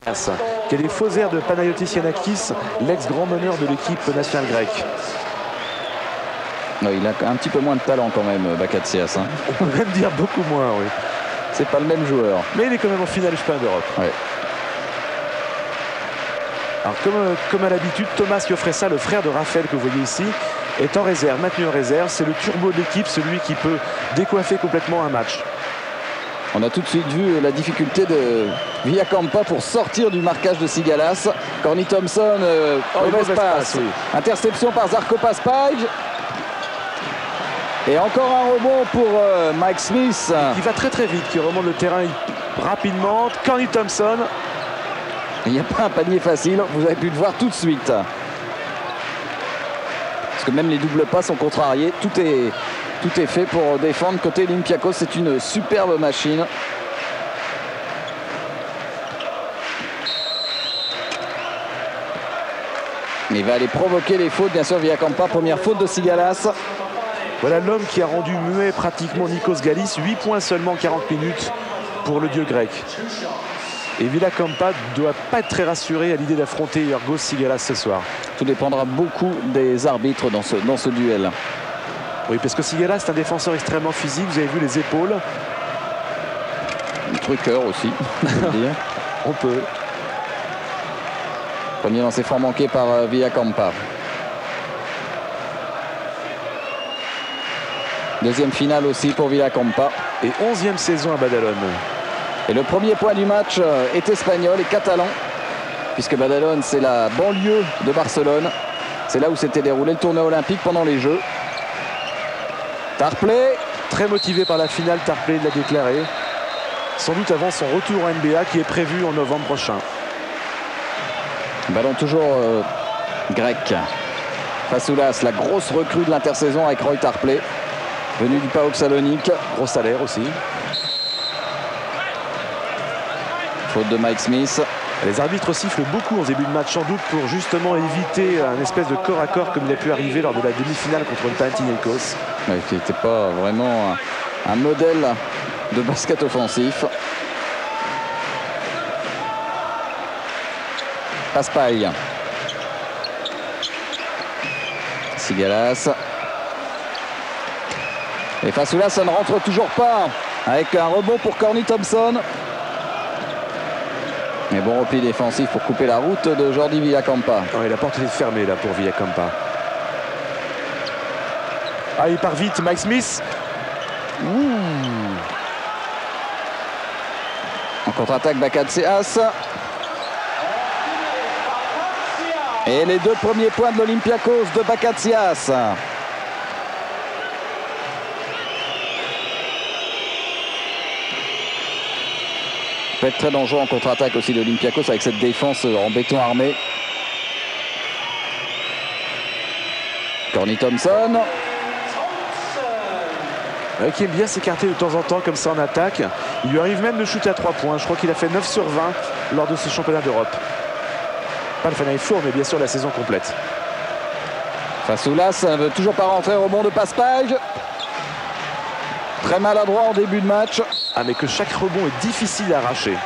qui a des faux airs de Panayotis Giannakis, l'ex-grand meneur de l'équipe nationale grecque. Non, il a un petit peu moins de talent quand même, Bakatsias. Hein. On peut même dire beaucoup moins, oui. C'est pas le même joueur. Mais il est quand même en finale du championnat d'Europe. Ouais. Alors comme à l'habitude, Thomas Giuffresa, le frère de Raphaël que vous voyez ici, est en réserve, maintenu en réserve. C'est le turbo de l'équipe, celui qui peut décoiffer complètement un match. On a tout de suite vu la difficulté de Villacampa pour sortir du marquage de Sigalas. Corny Thompson, mauvaise passe. Oui. Interception par Zarko Paspaj. Et encore un rebond pour Mike Smith. Qui va très très vite, qui remonte le terrain rapidement. Corny Thompson. Il n'y a pas un panier facile, vous avez pu le voir tout de suite. Parce que même les doubles pas sont contrariés. Tout est fait pour défendre. Côté Olympiakos, c'est une superbe machine. Il va aller provoquer les fautes, bien sûr, Villacampa. Première faute de Sigalas. Voilà l'homme qui a rendu muet pratiquement Nikos Galis. 8 points seulement en 40 minutes pour le dieu grec. Et Villacampa ne doit pas être très rassuré à l'idée d'affronter Yorgos Sigalas ce soir. Tout dépendra beaucoup des arbitres dans ce duel. Oui, parce que Sigalas est un défenseur extrêmement physique. Vous avez vu les épaules. Le truqueur aussi, on peut. Premier lancer franc manqué par Villacampa. Deuxième finale aussi pour Villacampa. Et 11e saison à Badalone. Et le premier point du match est espagnol et catalan, puisque Badalone, c'est la banlieue de Barcelone. C'est là où s'était déroulé le tournoi olympique pendant les Jeux. Tarpley. Très motivé par la finale, Tarpley l'a déclaré. Sans doute avant son retour en NBA qui est prévu en novembre prochain. Ballon toujours grec. Fasoulas, la grosse recrue de l'intersaison avec Roy Tarpley, venu du PAOK Salonique. Gros salaire aussi. Faute de Mike Smith. Les arbitres sifflent beaucoup en début de match, sans doute pour justement éviter un espèce de corps à corps comme il a pu arriver lors de la demi-finale contre le Panathinaikos. Ouais, qui n'était pas vraiment un modèle de basket offensif. Paspaj. Sigalas. Et Fasoulas, ça ne rentre toujours pas. Avec un rebond pour Corny Thompson. Mais bon repli défensif pour couper la route de Jordi Villacampa. La porte est fermée là pour Villacampa. Ah, il part vite, Mike Smith. En contre-attaque, Bakatsias. Et les deux premiers points de l'Olympiakos de Bakatsias. Peut être très dangereux en contre-attaque aussi de l'Olympiakos avec cette défense en béton armé. Corny Thompson. Qui aime bien s'écarter de temps en temps comme ça en attaque. Il lui arrive même de shooter à 3 points. Je crois qu'il a fait 9 sur 20 lors de ce championnat d'Europe. Pas le Final Four, mais bien sûr la saison complète. Fasoulas ne veut toujours pas rentrer au rebond de Paspaj. Très maladroit en début de match. Ah, mais que chaque rebond est difficile à arracher.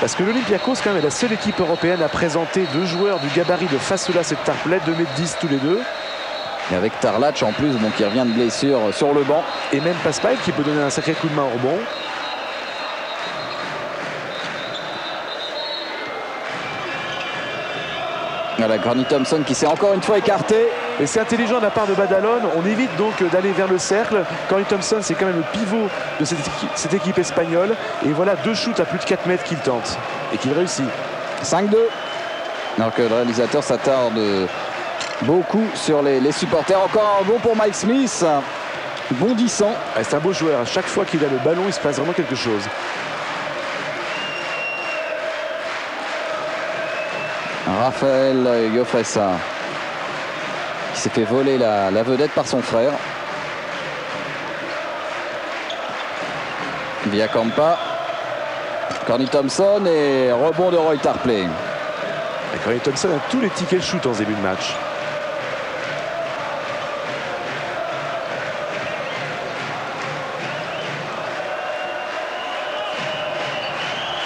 Parce que l'Olympiakos quand même est la seule équipe européenne à présenter deux joueurs du gabarit de Fasoulas et de Tarpley, 2,10 m tous les deux. Et avec Tarlac en plus, donc il revient de blessure sur le banc. Et même Paspaj qui peut donner un sacré coup de main au rebond. Voilà, Corny Thompson qui s'est encore une fois écarté. Et c'est intelligent de la part de Badalone. On évite donc d'aller vers le cercle. Corny Thompson, c'est quand même le pivot de cette équipe espagnole. Et voilà deux shoots à plus de 4 mètres qu'il tente. Et qu'il réussit. 5-2. Alors que le réalisateur s'attarde beaucoup sur les supporters. Encore un rebond pour Mike Smith. Bondissant. C'est un beau joueur. À chaque fois qu'il a le ballon, il se passe vraiment quelque chose. Raphaël Giuffresa qui s'est fait voler la vedette par son frère. Villacampa. Corny Thompson et rebond de Roy Tarpley. Corny Thompson a tous les tickets de shoot en début de match.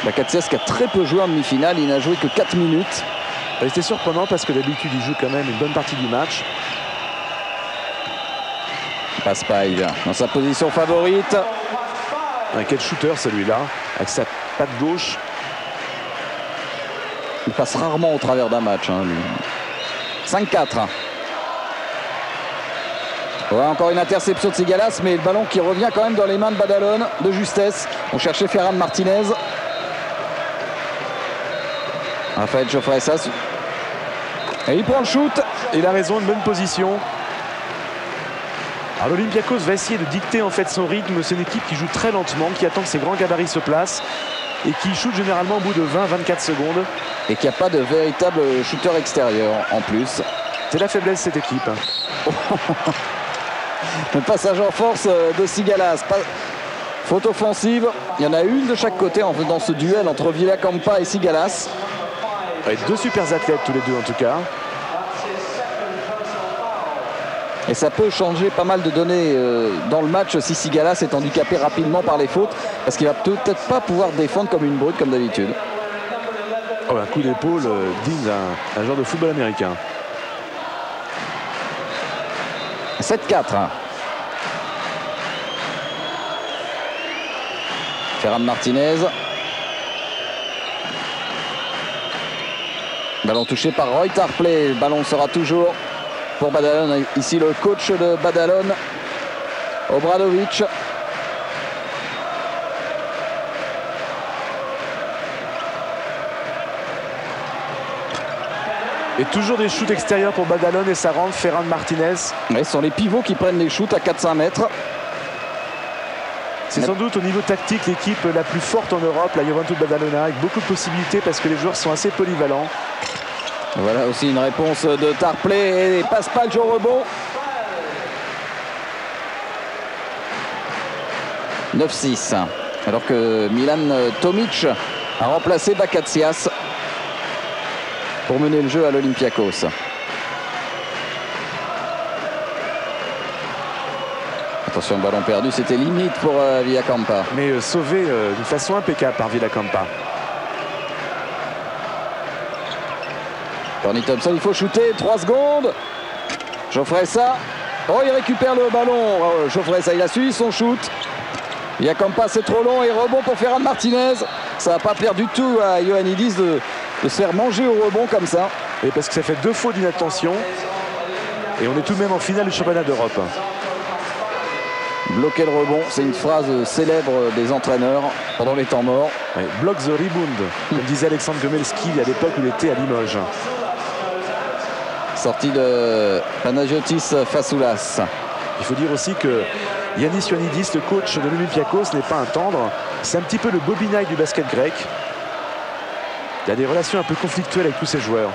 Bakatsias qui a très peu joué en demi-finale, il n'a joué que 4 minutes. C'était surprenant parce que d'habitude il joue quand même une bonne partie du match. Paspaille dans sa position favorite. Quel shooter celui-là, avec sa patte gauche. Il passe rarement au travers d'un match. 5-4. Ouais, encore une interception de Sigalas, mais le ballon qui revient quand même dans les mains de Badalone, de justesse. On cherchait Ferran Martinez. Rafael Jofressas. Et il prend le shoot. Il a raison, une bonne position. Alors l'Olympiakos va essayer de dicter en fait son rythme. C'est une équipe qui joue très lentement, qui attend que ses grands gabarits se placent et qui shoot généralement au bout de 20-24 secondes. Et qui n'a pas de véritable shooter extérieur en plus. C'est la faiblesse de cette équipe. Le passage en force de Sigalas. Faute offensive. Il y en a une de chaque côté dans ce duel entre Villacampa et Sigalas. Ouais, deux super athlètes tous les deux en tout cas. Et ça peut changer pas mal de données dans le match si Sigalas est handicapé rapidement par les fautes. Parce qu'il va peut-être pas pouvoir défendre comme une brute comme d'habitude. Oh, un coup d'épaule digne d'un joueur de football américain. 7-4. Ferran Martinez. Ballon touché par Roy Tarpley. Le ballon sera toujours pour Badalone. Ici le coach de Badalone, Obradovic. Et toujours des shoots extérieurs pour Badalone et ça rentre. Ferran Martinez. Oui, ce sont les pivots qui prennent les shoots à 400 mètres. C'est sans doute au niveau tactique l'équipe la plus forte en Europe, la Juventud Badalona, avec beaucoup de possibilités parce que les joueurs sont assez polyvalents. Voilà aussi une réponse de Tarpley et Paspalj au rebond. 9-6. Alors que Milan Tomic a remplacé Bakatsias pour mener le jeu à l'Olympiakos. Attention, ballon perdu, c'était limite pour Villacampa. Mais sauvé d'une façon impeccable par Villacampa. Corny Thompson, il faut shooter, 3 secondes. Jofressa. Oh, il récupère le ballon. Oh, Jofressa, il a suivi son shoot. Villacampa, c'est trop long et rebond pour Ferran Martinez. Ça va pas plaire du tout à Ioannidis de se faire manger au rebond comme ça. Et parce que ça fait 2 fautes d'inattention. Et on est tout de même en finale du championnat d'Europe. Bloquer le rebond, c'est une phrase célèbre des entraîneurs pendant les temps morts. Ouais, block the rebound, comme disait Alexandre Gomelski à l'époque où il était à Limoges. Sortie de Panagiotis Fasoulas. Il faut dire aussi que Yannis Ioannidis, le coach de l'Olympiakos, n'est pas un tendre. C'est un petit peu le Bobby Knight du basket grec. Il y a des relations un peu conflictuelles avec tous ces joueurs.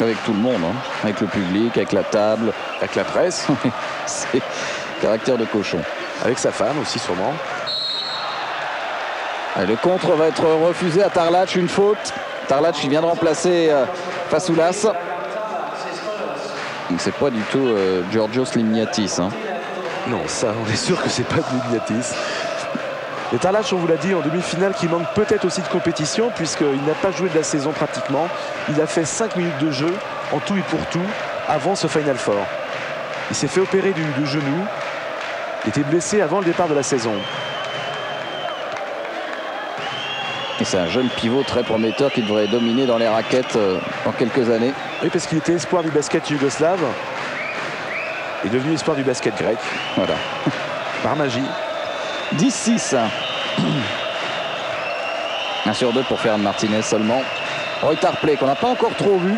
Avec tout le monde, hein. Avec le public, avec la table. Avec la presse. C'est caractère de cochon. Avec sa femme aussi sûrement. Et le contre va être refusé à Tarlac, une faute. Tarlac qui vient de remplacer Fasoulas. C'est pas du tout Giorgios Limniatis. Hein. Non, ça, on est sûr que c'est pas de Limniatis. Et Tarlac, on vous l'a dit, en demi-finale, qui manque peut-être aussi de compétition, puisqu'il n'a pas joué de la saison pratiquement. Il a fait 5 minutes de jeu, en tout et pour tout, avant ce Final Four. Il s'est fait opérer du genou. Il était blessé avant le départ de la saison. Et c'est un jeune pivot très prometteur qui devrait dominer dans les raquettes dans quelques années. Oui, parce qu'il était espoir du basket yougoslave. Il est devenu espoir du basket grec. Voilà. Par magie. 10-6. 1 sur 2 pour Ferran Martinez seulement. Roy Tarpley qu'on n'a pas encore trop vu.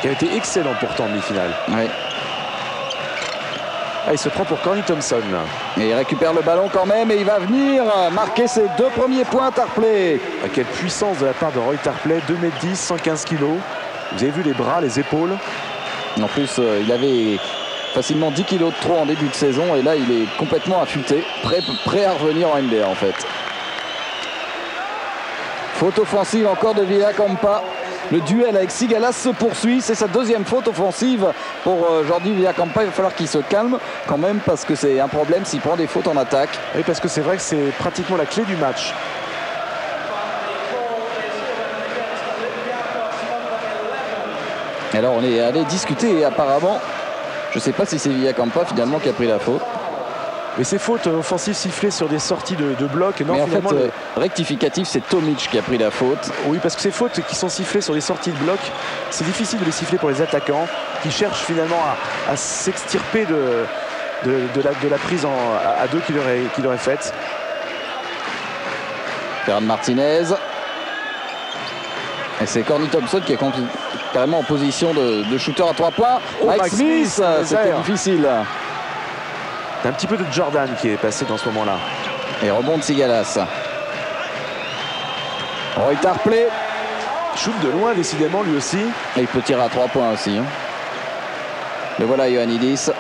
Qui a été excellent pourtant en demi-finale. Oui. Ah, il se prend pour Corny Thompson. Et il récupère le ballon quand même et il va venir marquer ses 2 premiers points, Tarpley. Ah, quelle puissance de la part de Roy Tarpley. 2,10 m, 115 kg. Vous avez vu les bras, les épaules. En plus, il avait facilement 10 kg de trop en début de saison et là, il est complètement affûté, prêt à revenir en NBA en fait. Faute offensive encore de Villacampa. Le duel avec Sigalas se poursuit. C'est sa 2e faute offensive pour Jordi Villacampa. Il va falloir qu'il se calme quand même parce que c'est un problème s'il prend des fautes en attaque. Oui, parce que c'est vrai que c'est pratiquement la clé du match. Alors on est allé discuter et apparemment, je ne sais pas si c'est Villacampa finalement qui a pris la faute. Mais ces fautes offensives sifflées sur des sorties de bloc. Non, mais en finalement, fait, rectificatif, c'est Tomic qui a pris la faute. Oui, parce que ces fautes qui sont sifflées sur des sorties de bloc, c'est difficile de les siffler pour les attaquants qui cherchent finalement à s'extirper de la prise à deux qu'il aurait faite. Ferran Martinez. Et c'est Corny Thompson qui est carrément en position de shooter à 3 points. Mike Smith, c'était difficile. Un petit peu de Jordan qui est passé dans ce moment-là. Et rebond de Sigalas. Roy Tarpley. Shoot de loin décidément lui aussi. Et il peut tirer à 3 points aussi. Le voilà Ioannidis.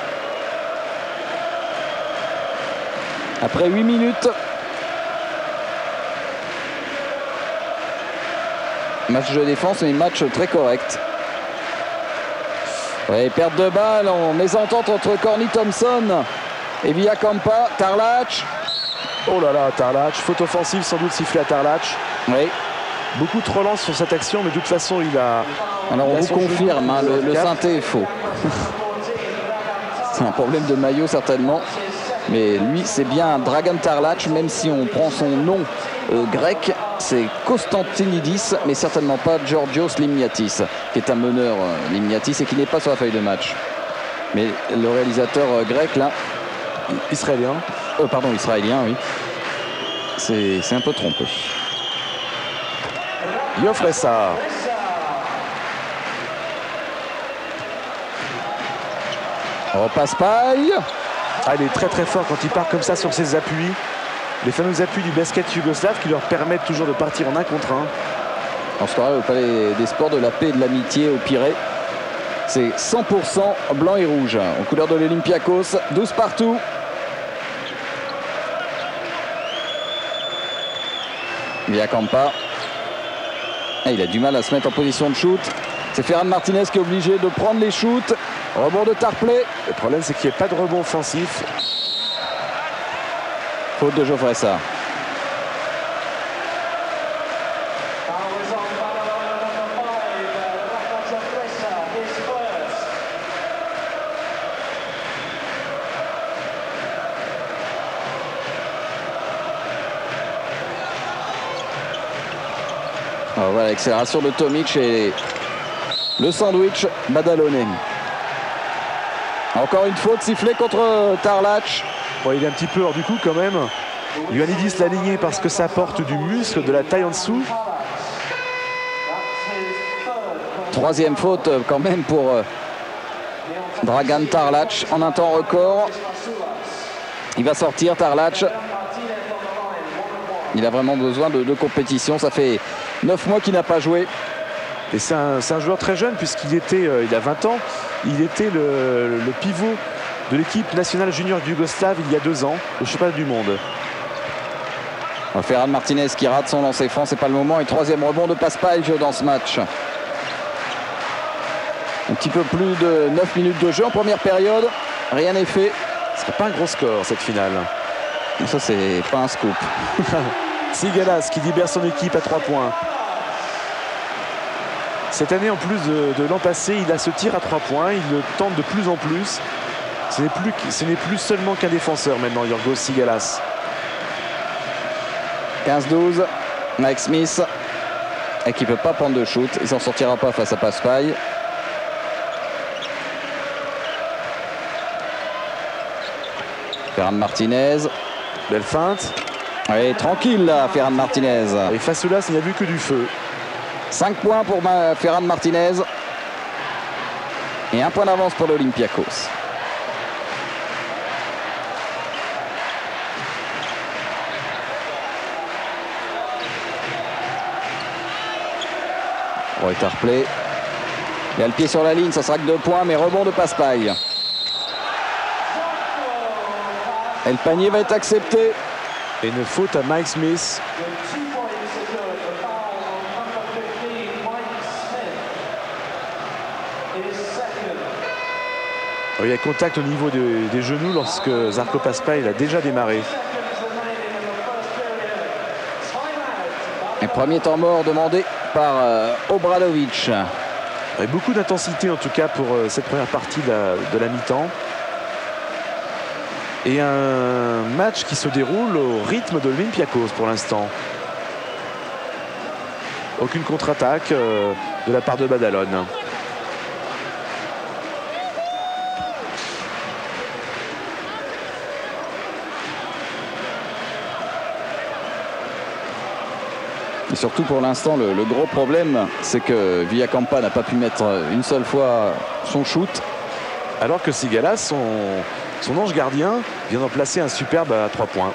Après 8 minutes. Match de défense mais match très correct. Ouais, perte de balle en mésentente entre Corny Thompson et Villacampa. Tarlac. Oh là là, Tarlac. Faute offensive sans doute sifflée à Tarlac. Oui. Beaucoup de relance sur cette action, mais de toute façon, il a... Alors, on vous confirme, hein, le synthé est faux. C'est un problème de maillot, certainement. Mais lui, c'est bien Dragan Tarlac, même si on prend son nom grec. C'est Constantinidis, mais certainement pas Georgios Limniatis, qui est un meneur Limniatis et qui n'est pas sur la feuille de match. Mais le réalisateur grec, là... Israélien. Pardon, israélien, oui. C'est un peu trompé. Yofressa. Repasse paille. Ah, il est très très fort quand il part comme ça sur ses appuis. Les fameux appuis du basket yougoslave qui leur permettent toujours de partir en 1 contre 1. On se croirait au Palais des Sports de la Paix et de l'Amitié au Pirée. C'est 100% blanc et rouge. Aux couleurs de l'Olympiakos. 12 partout. Villacampa. Et il a du mal à se mettre en position de shoot. C'est Ferran Martinez qui est obligé de prendre les shoots. Rebond de Tarpley. Le problème, c'est qu'il n'y a pas de rebond offensif. Faute de Jofressa. Voilà l'accélération de Tomic et le sandwich Badalone. Encore une faute sifflée contre Tarlac. Bon, il est un petit peu hors du coup quand même. Ioannidis l'a aligné parce que ça apporte du muscle, de la taille en dessous. Troisième faute quand même pour Dragan Tarlac en un temps record. Il va sortir Tarlac. Il a vraiment besoin de compétition. Ça fait 9 mois qu'il n'a pas joué. Et c'est un joueur très jeune puisqu'il était, il a 20 ans. Il était le pivot de l'équipe nationale junior yougoslave il y a 2 ans au championnat du monde. Ferran Martinez qui rate son lancer franc, c'est pas le moment. Et troisième rebond de Paspaille dans ce match. Un petit peu plus de 9 minutes de jeu en première période. Rien n'est fait. Ce serait pas un gros score cette finale. Ça c'est pas un scoop. Sigalas qui libère son équipe à 3 points. Cette année, en plus de l'an passé, il a ce tir à 3 points. Il le tente de plus en plus. Ce n'est plus seulement qu'un défenseur maintenant, Yorgos Sigalas. 15-12. Mike Smith. Et qui ne peut pas prendre de shoot. Il s'en sortira pas face à Paspaille. Ferran Martinez. Belle feinte. Oui, tranquille là, Ferran Martinez. Et Fasoulas, il n'y a vu que du feu. 5 points pour Ferran Martinez. Et 1 point d'avance pour l'Olympiakos. Roy Tarpley. Il a le pied sur la ligne, ça sera que 2 points, mais rebond de Paspaille. Et le panier va être accepté. Et une faute à Mike Smith. Il y a contact au niveau des genoux lorsque Žarko Paspaille a déjà démarré. Et premier temps mort demandé par Obradovic. Et beaucoup d'intensité en tout cas pour cette première partie de la mi-temps. Et un match qui se déroule au rythme de l'Olympiakos pour l'instant. Aucune contre-attaque de la part de Badalone. Et surtout pour l'instant, le gros problème, c'est que Villacampa n'a pas pu mettre une seule fois son shoot. Alors que Sigalas, son ange gardien, vient d'en placer un superbe à 3 points.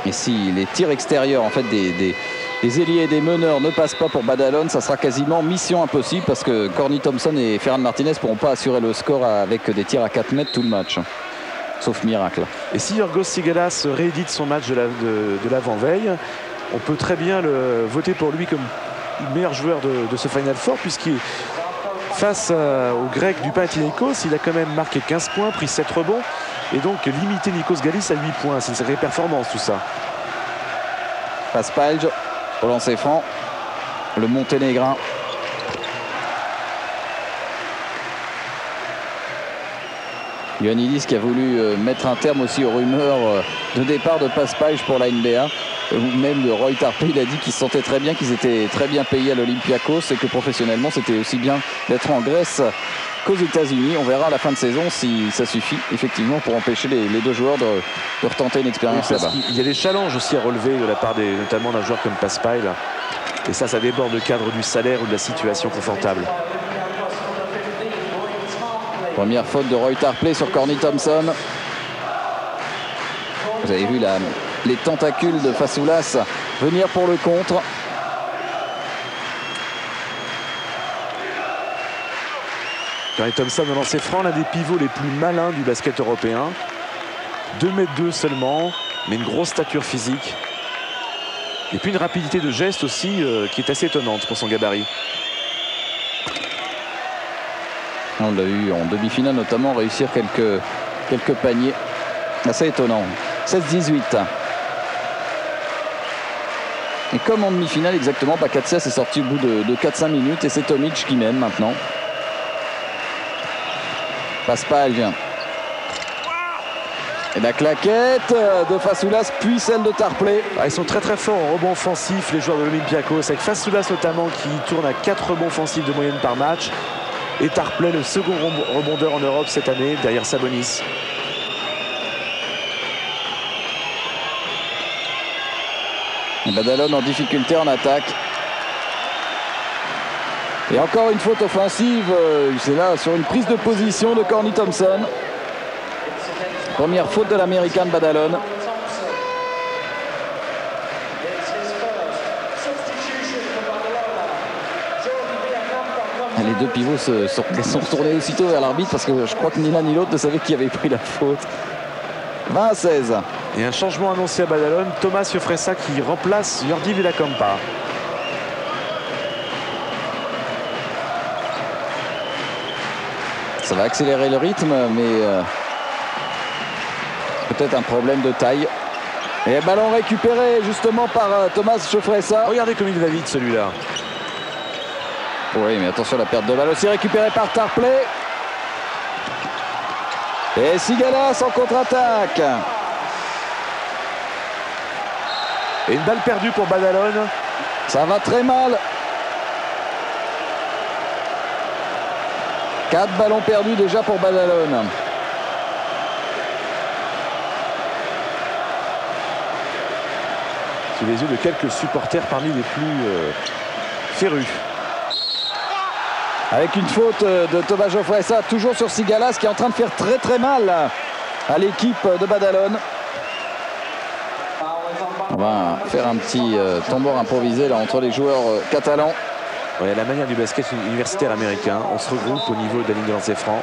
Et si les tirs extérieurs en fait des ailiers et des meneurs ne passent pas pour Badalone, ça sera quasiment mission impossible parce que Corny Thompson et Ferran Martinez ne pourront pas assurer le score avec des tirs à 4 mètres tout le match. Sauf miracle. Et si Yorgos Sigalas réédite son match de l'avant-veille, on peut très bien le voter pour lui comme le meilleur joueur de ce Final Four, puisqu'il face au grec du Panathinaikos, il a quand même marqué 15 points, pris 7 rebonds et donc limité Nikos Galis à 8 points. C'est une sacrée performance tout ça. Paspalj au lancer franc, le Monténégrin. Ioannidis qui a voulu mettre un terme aussi aux rumeurs de départ de Paspalj pour la NBA. Ou même de Roy Tarpley, il a dit qu'il se sentait très bien, qu'ils étaient très bien payés à l'Olympiakos et que professionnellement c'était aussi bien d'être en Grèce qu'aux États-Unis. On verra à la fin de saison si ça suffit effectivement pour empêcher les deux joueurs de retenter une expérience là-bas. Il y a des challenges aussi à relever de la part notamment d'un joueur comme Paspalj. Et ça déborde le cadre du salaire ou de la situation confortable. Première faute de Roy Tarpley sur Corny Thompson. Vous avez vu les tentacules de Fasoulas venir pour le contre. Corny Thompson a lancé franc, l'un des pivots les plus malins du basket européen. 2,2 m seulement, mais une grosse stature physique. Et puis une rapidité de geste aussi qui est assez étonnante pour son gabarit. On l'a eu en demi-finale notamment, réussir quelques paniers. Assez étonnant. 16-18. Et comme en demi-finale exactement, Bakatsias est sorti au bout de 4-5 minutes et c'est Tomic qui mène maintenant. Paspalj. Et la claquette de Fasoulas puis celle de Tarpley. Ils sont très forts en rebond offensif les joueurs de l'Olympiakos, avec Fasoulas notamment qui tourne à 4 rebonds offensifs de moyenne par match. Et Tarpley, le second rebondeur en Europe cette année derrière Sabonis. Badalone en difficulté en attaque. Et encore une faute offensive, c'est là sur une prise de position de Corny Thompson. Première faute de l'Américain de Badalone. Les deux pivots sont retournés aussitôt vers l'arbitre parce que je crois que ni l'un ni l'autre ne savait qui avait pris la faute. 20-16. Et un changement annoncé à Badalone, Thomas Iofresa qui remplace Jordi Villacampa. Ça va accélérer le rythme, mais peut-être un problème de taille. Et ballon récupéré justement par Thomas Iofresa. Regardez comme il va vite celui-là. Oui, mais attention, la perte de balle aussi récupérée par Tarpley. Et Sigalas en contre-attaque. Et une balle perdue pour Badalone. Ça va très mal. 4 ballons perdus déjà pour Badalone. Sous les yeux de quelques supporters parmi les plus férus. Avec une faute de Thomas Iofresa, toujours sur Sigalas qui est en train de faire très mal à l'équipe de Badalone. On va faire un petit tambour improvisé là entre les joueurs catalans. Ouais, la manière du basket universitaire américain, on se regroupe au niveau de la ligne de lancer franc.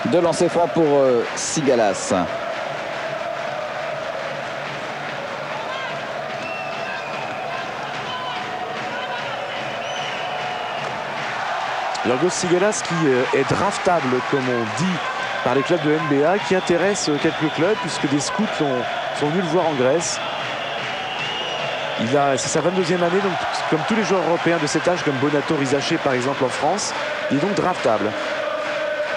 2 lancers francs pour Sigalas. Yorgos Sigalas qui est draftable, comme on dit, par les clubs de NBA, qui intéresse quelques clubs, puisque des scouts sont venus le voir en Grèce. C'est sa 22e année, donc comme tous les joueurs européens de cet âge, comme Bonato, Rizaché par exemple en France, il est donc draftable.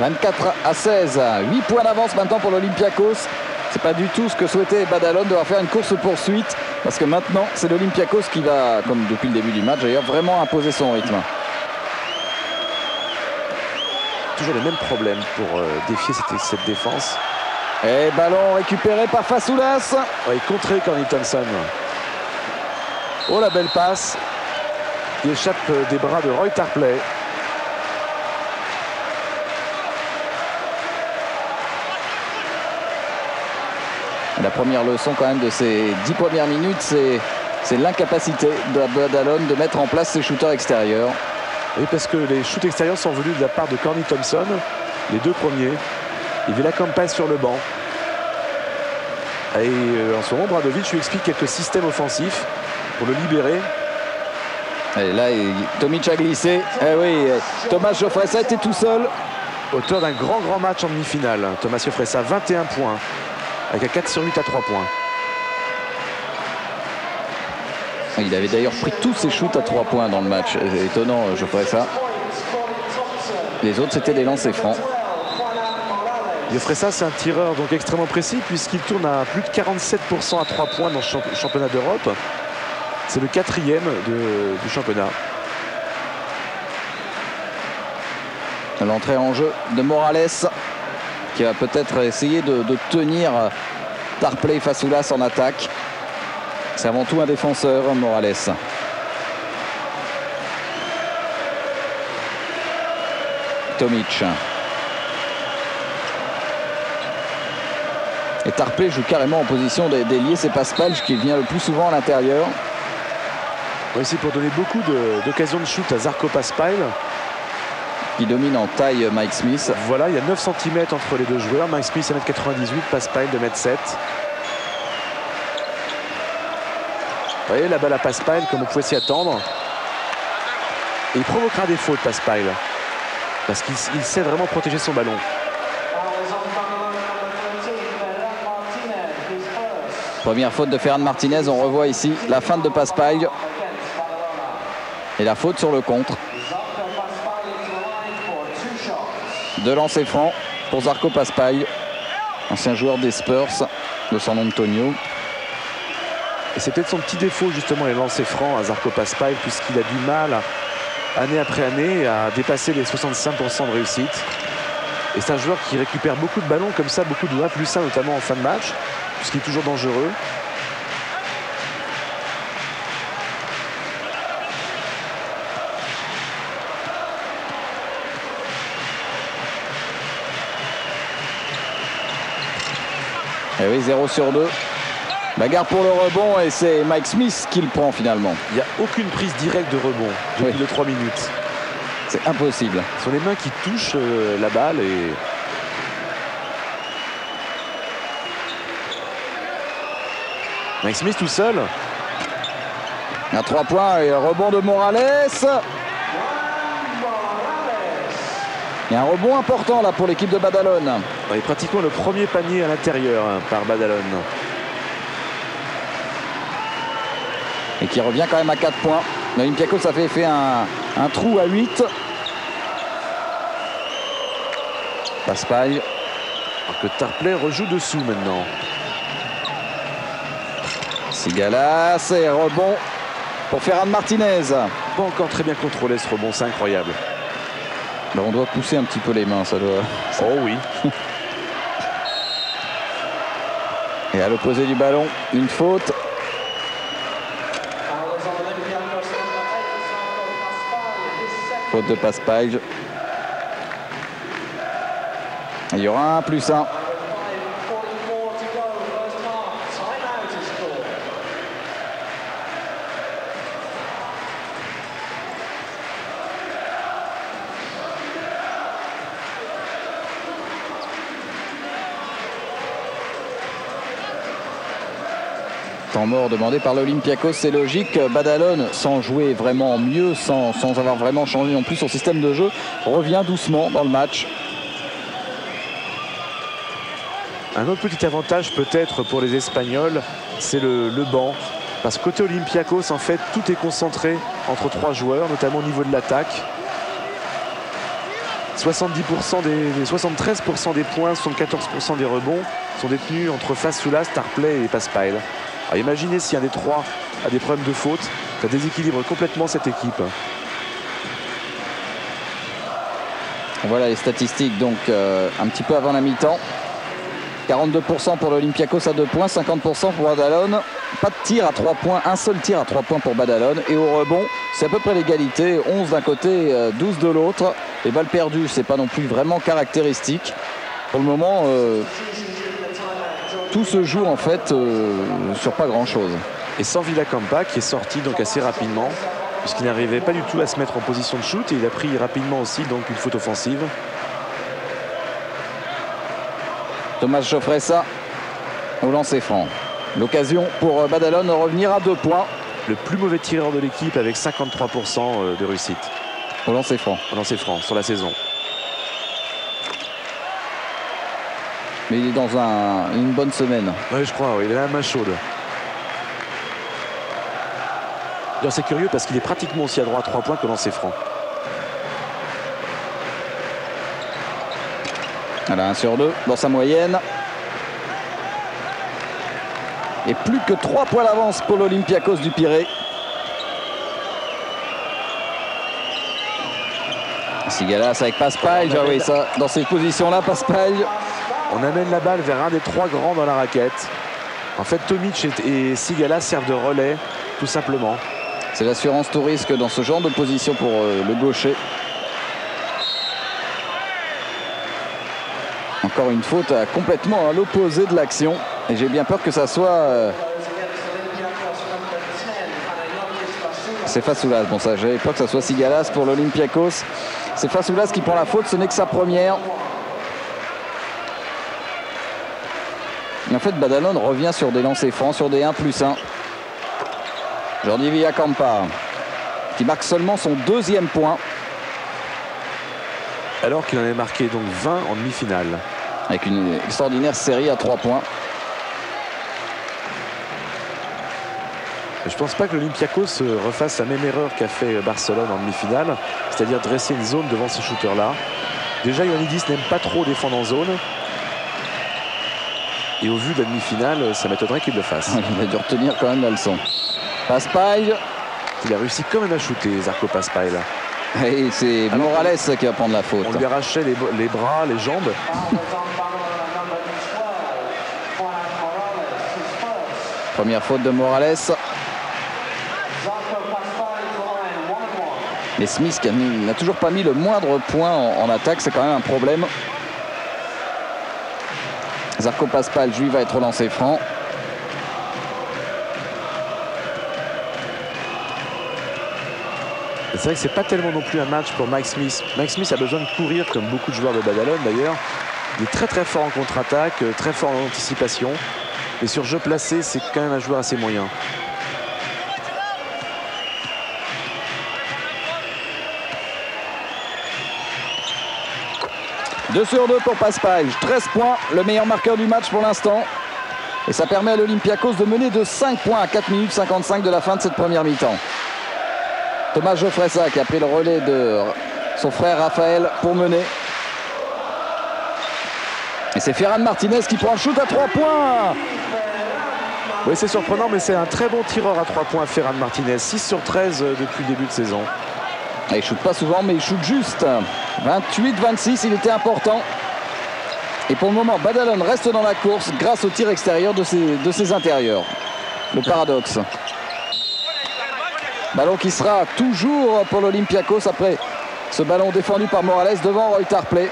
24-16, 8 points d'avance maintenant pour l'Olympiakos. C'est pas du tout ce que souhaitait Badalone, devoir faire une course-poursuite, parce que maintenant c'est l'Olympiakos qui va, comme depuis le début du match d'ailleurs, vraiment imposer son rythme. Toujours les mêmes problèmes pour défier cette défense. Et ballon récupéré par Fasoulas. Ouais, contré Corny Thompson. Oh la belle passe qui échappe des bras de Roy Tarpley. La première leçon quand même de ces 10 premières minutes, c'est l'incapacité de Badalone de mettre en place ses shooters extérieurs. Oui, parce que les shoots extérieurs sont venus de la part de Corny Thompson, les deux premiers. Et Villa Campa sur le banc. Et en ce moment, Bradovic lui explique quelques systèmes offensifs pour le libérer. Et là, Tomic a glissé. Eh oui, Thomas Jofressa était tout seul. Auteur d'un grand match en demi-finale. Thomas Jofressa, 21 points. Avec un 4 sur 8 à 3 points. Il avait d'ailleurs pris tous ses shoots à 3 points dans le match. C'est étonnant, Jofressa. Les autres, c'était des lancers francs. Jofressa, c'est un tireur donc extrêmement précis puisqu'il tourne à plus de 47% à 3 points dans le championnat d'Europe. C'est le 4e du championnat. L'entrée en jeu de Morales qui va peut-être essayer de tenir Tarpley Fasoulas en attaque. C'est avant tout un défenseur, Morales. Tomic. Et Tarpley joue carrément en position d'ailier. C'est Paspalj qui vient le plus souvent à l'intérieur. Oui, c'est pour donner beaucoup d'occasions de shoot à Zarko Paspalj. Qui domine en taille Mike Smith. Voilà, il y a 9 cm entre les deux joueurs. Mike Smith 1m98, Paspalj 2m7. Vous voyez la balle à Paspalj comme on pouvait s'y attendre. Et il provoquera des fautes, Paspalj. Parce qu'il sait vraiment protéger son ballon. Première faute de Ferran Martinez. On revoit ici la feinte de Paspalj. Et la faute sur le contre. 2 lancers francs pour Zarko Paspalj, ancien joueur des Spurs de San Antonio. Et c'est peut-être son petit défaut justement, les lancers francs à Zarko Paspalj, puisqu'il a du mal année après année à dépasser les 65% de réussite. Et c'est un joueur qui récupère beaucoup de ballons comme ça, beaucoup de 1+1 notamment en fin de match, puisqu'il est toujours dangereux. Et oui, 0 sur 2. Bagarre pour le rebond et c'est Mike Smith qui le prend finalement. Il n'y a aucune prise directe de rebond depuis les 3 minutes. C'est impossible. Ce sont les mains qui touchent la balle et... Mike Smith tout seul. À 3 points et rebond de Morales. Il y a un rebond important là pour l'équipe de Badalone. Et pratiquement le premier panier à l'intérieur par Badalone. Et qui revient quand même à 4 points. L'Olympiakos a fait un trou à 8. Paspalj. Alors que Tarpley rejoue dessous maintenant. Sigalas et rebond pour Ferran Martinez. Pas encore très bien contrôlé ce rebond, c'est incroyable. Ben on doit pousser un petit peu les mains, ça doit... Oh oui. Et à l'opposé du ballon, une faute. Faute de Paspalj. Il y aura un +1. Temps mort demandé par l'Olympiakos, c'est logique. Badalone, sans jouer vraiment mieux, sans avoir vraiment changé non plus son système de jeu, revient doucement dans le match. Un autre petit avantage peut-être pour les Espagnols, c'est le banc. Parce que côté Olympiakos, en fait, tout est concentré entre 3 joueurs, notamment au niveau de l'attaque. 73% des points, 74% des rebonds sont détenus entre Fasoulas, Tarpley et Paspal. Alors imaginez si un des 3 a des problèmes de faute, ça déséquilibre complètement cette équipe. Voilà les statistiques donc un petit peu avant la mi-temps. 42% pour l'Olympiakos à 2 points, 50% pour Badalone. Pas de tir à 3 points, un seul tir à 3 points pour Badalone. Et au rebond, c'est à peu près l'égalité, 11 d'un côté, 12 de l'autre. Les balles perdues, c'est pas non plus vraiment caractéristique. Pour le moment, tout se joue en fait sur pas grand-chose. Et sans Villacampa qui est sorti donc assez rapidement, puisqu'il n'arrivait pas du tout à se mettre en position de shoot. Et il a pris rapidement aussi donc une faute offensive. Thomas Jofressa au lancer franc. L'occasion pour Badalone de revenir à 2 points. Le plus mauvais tireur de l'équipe avec 53% de réussite. Au lancer franc. Au lancer franc sur la saison. Mais il est dans une bonne semaine. Oui, je crois, oui, il a la main chaude. C'est curieux parce qu'il est pratiquement aussi à droit à 3 points que lancer franc. Voilà, 1 sur 2 dans sa moyenne. Et plus que 3 points d'avance pour l'Olympiakos du Pirée. Sigalas avec Paspal. Oui, ça, dans ces positions-là, Paspal. On amène la balle vers un des 3 grands dans la raquette. En fait, Tomic et Sigalas servent de relais, tout simplement. C'est l'assurance tout risque dans ce genre de position pour le gaucher. Encore une faute complètement à l'opposé de l'action. Et j'ai bien peur que ça soit... C'est Fasoulas. Bon, ça, j'avais peur que ça soit Sigalas pour l'Olympiakos. C'est Fasoulas qui prend la faute. Ce n'est que sa première. Et en fait, Badalone revient sur des lancers francs, sur des 1+1. Jordi Villacampa qui marque seulement son 2e point. Alors qu'il en avait marqué donc 20 en demi-finale. Avec une extraordinaire série à 3 points. Je ne pense pas que l'Olympiakos refasse la même erreur qu'a fait Barcelone en demi-finale, c'est-à-dire dresser une zone devant ces shooters-là. Déjà, Ioannidis n'aime pas trop défendre en zone. Et au vu de la demi-finale, ça m'étonnerait qu'il le fasse. Il a dû retenir quand même la leçon. Paspal. Il a réussi quand même à shooter, Zarko Paspal. Et c'est Morales qui va prendre la faute. On lui arrachait les bras, les jambes. Première faute de Morales. Mais Smith qui n'a toujours pas mis le moindre point en attaque, c'est quand même un problème. Zarko Paspal, lui, va être relancé franc. C'est vrai que c'est pas tellement non plus un match pour Mike Smith. Mike Smith a besoin de courir comme beaucoup de joueurs de Badalone d'ailleurs. Il est très fort en contre-attaque, très fort en anticipation. Mais sur jeu placé, c'est quand même un joueur assez moyen. Deux sur 2 pour Paspal. 13 points, le meilleur marqueur du match pour l'instant. Et ça permet à l'Olympiakos de mener de 5 points à 4 minutes 55 de la fin de cette première mi-temps. Thomas Jofressa qui a pris le relais de son frère Raphaël pour mener. Et c'est Ferran Martinez qui prend le shoot à 3 points. Oui, c'est surprenant, mais c'est un très bon tireur à 3 points, Ferran Martinez. 6 sur 13 depuis le début de saison. Et il ne shoot pas souvent, mais il shoot juste. 28-26, il était important. Et pour le moment, Badalone reste dans la course grâce au tir extérieur de ses intérieurs. Le paradoxe. Ballon qui sera toujours pour l'Olympiakos après ce ballon défendu par Morales devant Roy Tarpley.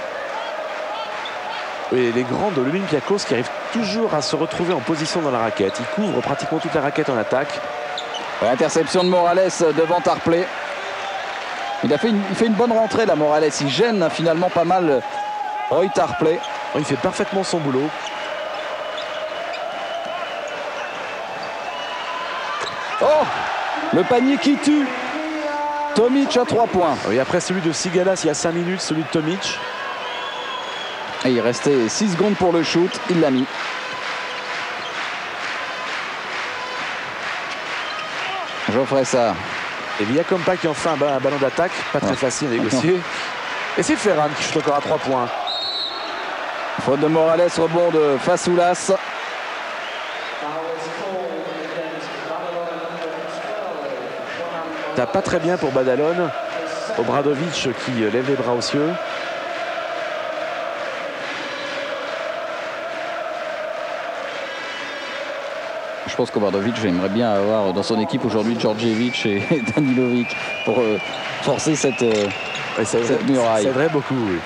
Et les grands de l'Olympiakos qui arrivent toujours à se retrouver en position dans la raquette. Ils couvrent pratiquement toute la raquette en attaque. Interception de Morales devant Tarpley. Il fait une bonne rentrée là, Morales. Il gêne finalement pas mal Roy Tarpley. Il fait parfaitement son boulot. Oh, le panier qui tue. Tomic à 3 points. Et après celui de Sigalas, il y a 5 minutes, celui de Tomic. Et il restait 6 secondes pour le shoot. Il l'a mis. Geoffrey ça. Et Villacampa qui en fait un ballon d'attaque, pas très facile à négocier. Et c'est Ferran qui chute encore à 3 points. Faute de Morales, rebond de Fasoulas. T'as pas très bien pour Badalone. Obradovic qui lève les bras aux cieux. Je pense qu'Obradovic, j'aimerais bien avoir dans son équipe aujourd'hui Djordjevic et Danilovic pour forcer cette muraille. Ça aiderait beaucoup, oui.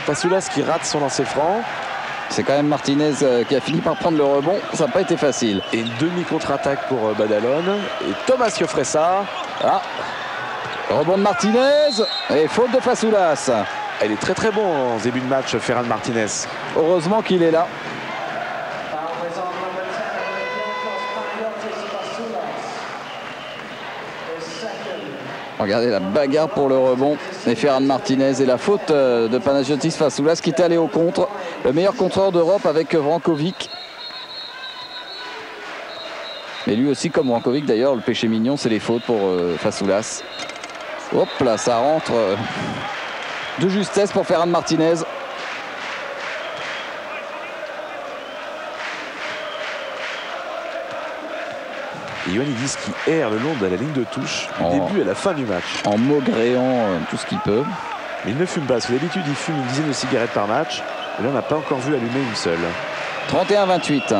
Fasoulas qui rate son lancer franc. C'est quand même Martinez qui a fini par prendre le rebond. Ça n'a pas été facile. Et une demi-contre-attaque pour Badalone. Et Thomas Iofresa. Ah. Rebond de Martinez. Et faute de Fasoulas. Elle est très très bon en début de match, Ferran Martinez. Heureusement qu'il est là. Regardez la bagarre pour le rebond et Ferran Martinez et la faute de Panagiotis Fasoulas qui était allé au contre. Le meilleur contreur d'Europe avec Vrankovic. Et lui aussi comme Vrankovic d'ailleurs, le péché mignon c'est les fautes pour Fasoulas. Hop là, ça rentre de justesse pour Ferran Martinez. Et Ioannidis qui erre le long de la ligne de touche du début à la fin du match. En maugréant tout ce qu'il peut. Mais il ne fume pas, parce que d'habitude il fume une dizaine de cigarettes par match. Et là on n'a pas encore vu allumer une seule. 31-28.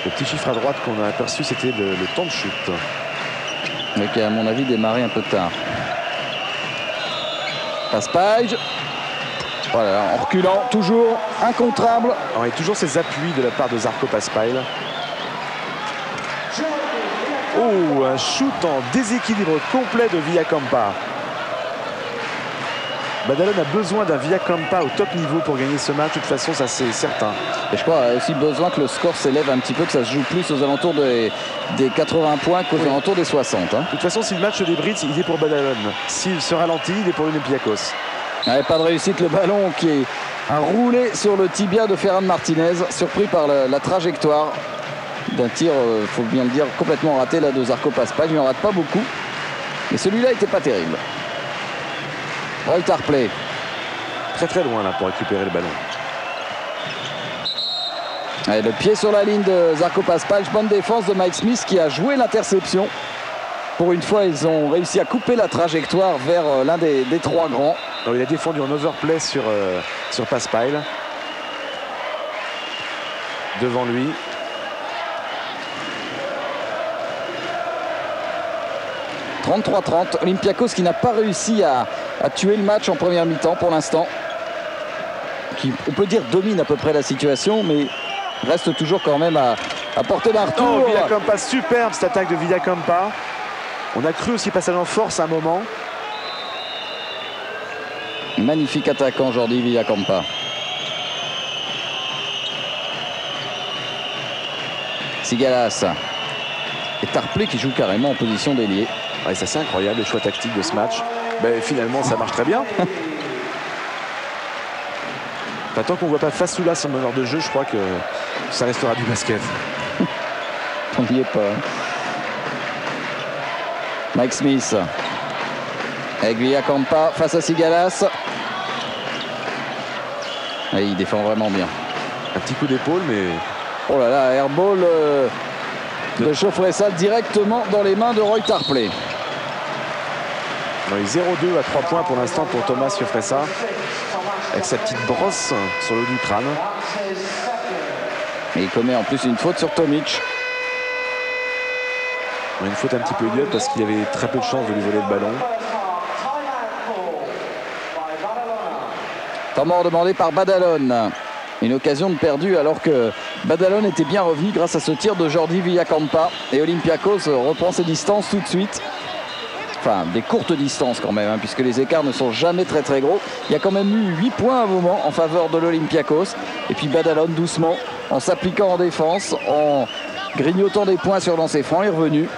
Le petit chiffre à droite qu'on a aperçu, c'était le temps de chute. Mais qui a à mon avis démarré un peu tard. Passe-page. Voilà, en reculant, toujours incontrable. Alors, il y a toujours ces appuis de la part de Zarko Paspail. Oh, un shoot en déséquilibre complet de Villacampa. Badalone a besoin d'un Villacampa au top niveau pour gagner ce match. De toute façon, ça c'est certain. Et je crois qu'il a aussi besoin que le score s'élève un petit peu, que ça se joue plus aux alentours des 80 points qu'aux alentours des 60. Hein. De toute façon, si le match se débride, il est pour Badalone. S'il se ralentit, il est pour l'Olympiakos. Pas de réussite, le ballon qui a roulé sur le tibia de Ferran Martinez, surpris par la trajectoire d'un tir, faut bien le dire, complètement raté là de Zarko Paspail. Il n'en rate pas beaucoup, mais celui-là n'était pas terrible. Roy Tarpley. Très très loin là pour récupérer le ballon. Allez, le pied sur la ligne de Zarko Paspail. Bonne défense de Mike Smith qui a joué l'interception. Pour une fois, ils ont réussi à couper la trajectoire vers l'un des trois grands. Alors, il a défendu en overplay sur Paspail. Devant lui. « 33-30, Olympiakos qui n'a pas réussi à tuer le match en première mi-temps pour l'instant. Qui, on peut dire, domine à peu près la situation, mais reste toujours quand même à portée d'un retour. Oh, Villacampa, superbe cette attaque de Villacampa. On a cru aussi passer en force à un moment. Magnifique attaquant Jordi Villacampa. Sigalas. Et Tarpley qui joue carrément en position d'ailier. Ouais, ça c'est incroyable, le choix tactique de ce match. Ben, finalement, ça marche très bien. Tant qu'on ne voit pas Fasoulas en meneur de jeu, je crois que ça restera du basket. On n'y est pas. Mike Smith. Avec Villacampa face à Sigalas. Et il défend vraiment bien. Un petit coup d'épaule, mais... Oh là là, airball de Geoffrey directement dans les mains de Roy Tarpley. 0-2 à 3 points pour l'instant pour Thomas Iofresa. Avec sa petite brosse sur le haut du crâne. Et il commet en plus une faute sur Tomic. Une faute un petit peu idiote parce qu'il avait très peu de chance de lui voler le ballon. Temps mort demandé par Badalone. Une occasion de perdu alors que Badalone était bien revenu grâce à ce tir de Jordi Villacampa. Et Olympiakos reprend ses distances tout de suite. Enfin, des courtes distances quand même, hein, puisque les écarts ne sont jamais très très gros. Il y a quand même eu 8 points à un moment en faveur de l'Olympiakos. Et puis Badalone doucement, en s'appliquant en défense, en grignotant des points sur lancer franc, est revenu.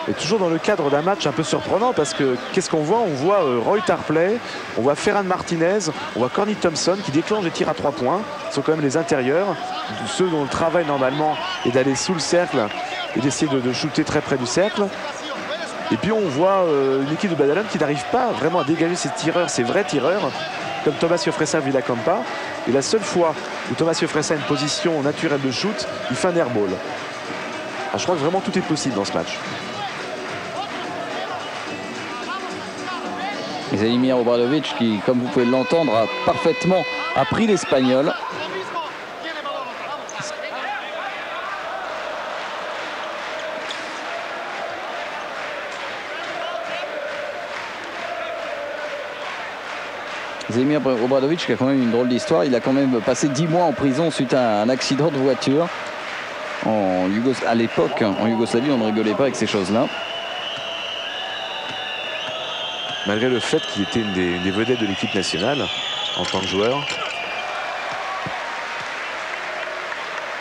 Et toujours dans le cadre d'un match un peu surprenant parce que qu'est-ce qu'on voit? On voit Roy Tarpley, on voit Ferran Martinez, on voit Corny Thompson qui déclenche des tirs à 3 points. Ce sont quand même les intérieurs, ceux dont le travail normalement est d'aller sous le cercle et d'essayer de shooter très près du cercle. Et puis on voit une équipe de Badalone qui n'arrive pas vraiment à dégager ses tireurs, ses vrais tireurs, comme Thomas Iofresa Villacampa. Et la seule fois où Thomas Iofresa a une position naturelle de shoot, il fait un airball. Alors, je crois que vraiment tout est possible dans ce match. Zelimir Obradovic qui, comme vous pouvez l'entendre, a parfaitement appris l'espagnol. Zelimir Obradovic qui a quand même une drôle d'histoire. Il a quand même passé 10 mois en prison suite à un accident de voiture. À l'époque, en Yougoslavie, on ne rigolait pas avec ces choses-là. Malgré le fait qu'il était une des vedettes de l'équipe nationale en tant que joueur.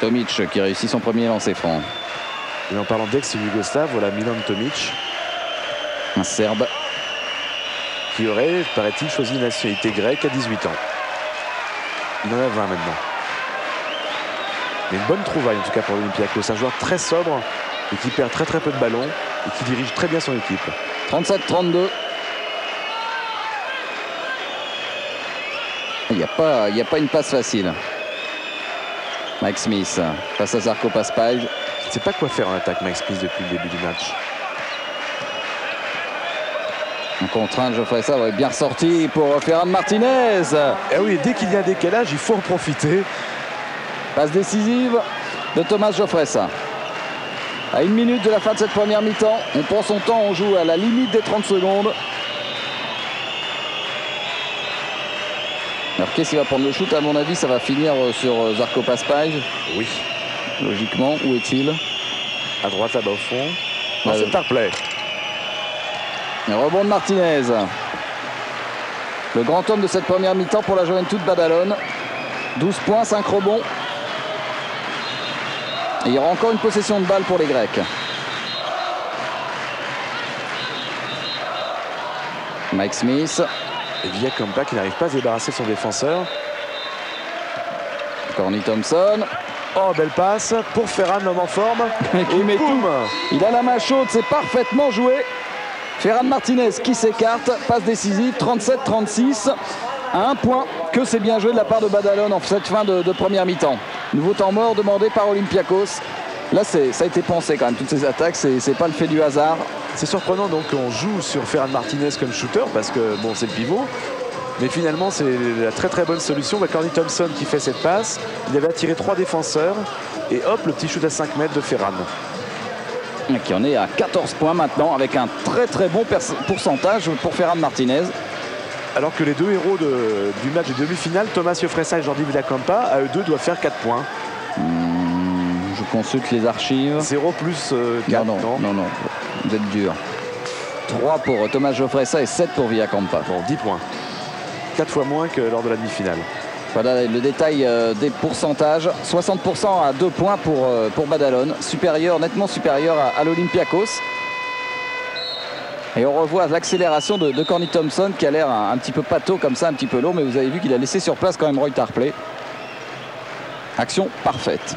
Tomic qui réussit son premier lancer franc. Et en parlant d'ex-Yougoslave, voilà Milan Tomic. Un Serbe. Qui aurait, paraît-il, choisi une nationalité grecque à 18 ans. Il en a 20 maintenant. Mais une bonne trouvaille en tout cas pour l'Olympiakos. Un joueur très sobre et qui perd très peu de ballons et qui dirige très bien son équipe. 37-32. Il n'y a pas une passe facile. Mike Smith face à Zarko Paspaj. Il ne sait pas quoi faire en attaque, Mike Smith, depuis le début du match. En contrainte, Geoffrey ça va être bien ressorti pour Ferran Martinez. Et oui, dès qu'il y a un décalage, il faut en profiter. Passe décisive de Thomas Geoffrey. À 1 minute de la fin de cette première mi-temps, on prend son temps, on joue à la limite des 30 secondes. Alors qu'est-ce qu'il va prendre le shoot? À mon avis, ça va finir sur Zarko Paspaj. Oui. Logiquement, où est-il? À droite, là-bas au fond. Non, c'est Tarpley. Un rebond de Martinez. Le grand homme de cette première mi-temps pour la Juventud Badalone. 12 points, 5 rebonds. Et il y aura encore une possession de balle pour les Grecs. Mike Smith. Et Villacampa qui n'arrive pas à se débarrasser de son défenseur. Corny Thompson. Oh, belle passe pour Ferran, l'homme en forme. Qui met tout. Il a la main chaude, c'est parfaitement joué. Ferran Martinez qui s'écarte, passe décisive, 37-36. À 1 point, que c'est bien joué de la part de Badalone en cette fin de première mi-temps. Nouveau temps mort demandé par Olympiakos. Là, ça a été pensé quand même, toutes ces attaques, c'est pas le fait du hasard. C'est surprenant donc qu'on joue sur Ferran Martinez comme shooter parce que bon, c'est le pivot. Mais finalement, c'est la très bonne solution. Corny Thompson qui fait cette passe. Il avait attiré 3 défenseurs. Et hop, le petit shoot à 5 mètres de Ferran. Qui en est à 14 points maintenant avec un très bon pourcentage pour Ferran Martinez. Alors que les deux héros du match de demi-finale, Thomas Iofresa et Jordi Villacampa, à eux deux doivent faire 4 points. Je consulte les archives. 0 plus 4. Non, vous êtes dur. 3 pour Thomas Iofresa et 7 pour Villacampa. Bon, 10 points. 4 fois moins que lors de la demi-finale. Voilà le détail des pourcentages. 60% à 2 points pour Badalone. Nettement supérieur à l'Olympiakos. Et on revoit l'accélération de Corny Thompson qui a l'air un petit peu pâteau comme ça, un petit peu lourd. Mais vous avez vu qu'il a laissé sur place quand même Roy Tarpley. Action parfaite.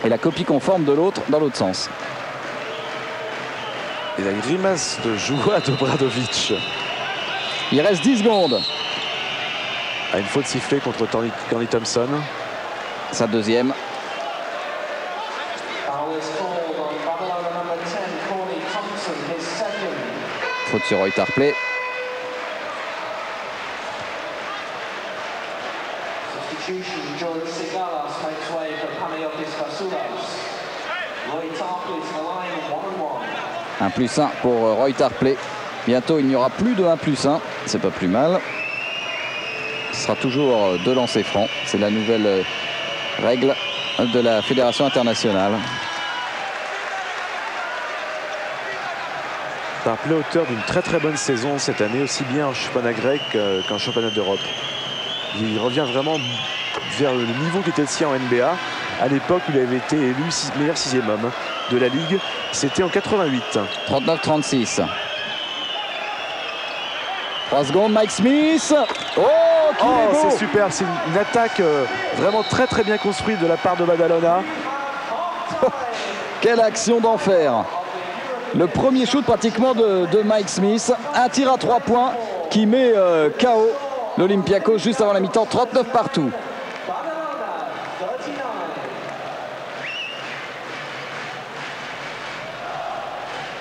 Et la copie conforme de l'autre dans l'autre sens. Et la grimace de joie d'Obradovic. Il reste 10 secondes. Une faute sifflée contre Corny Thompson. Sa deuxième. Faute sur Roy Tarpley. Un plus 1 pour Roy Tarpley. Bientôt, il n'y aura plus de 1+1. C'est pas plus mal. Ce sera toujours 2 lancers francs. C'est la nouvelle règle de la Fédération internationale. Tarpley, auteur d'une très bonne saison cette année, aussi bien en championnat grec qu'en championnat d'Europe. Il revient vraiment vers le niveau qui était le sien en NBA, à l'époque où il avait été élu meilleur 6e homme. de la Ligue. C'était en 88. 39-36. 3 secondes, Mike Smith. Oh, c'est super, c'est une attaque vraiment très très bien construite de la part de Badalona. Quelle action d'enfer. Le premier shoot pratiquement de Mike Smith. Un tir à 3 points qui met KO l'Olympiakos juste avant la mi-temps, 39 partout.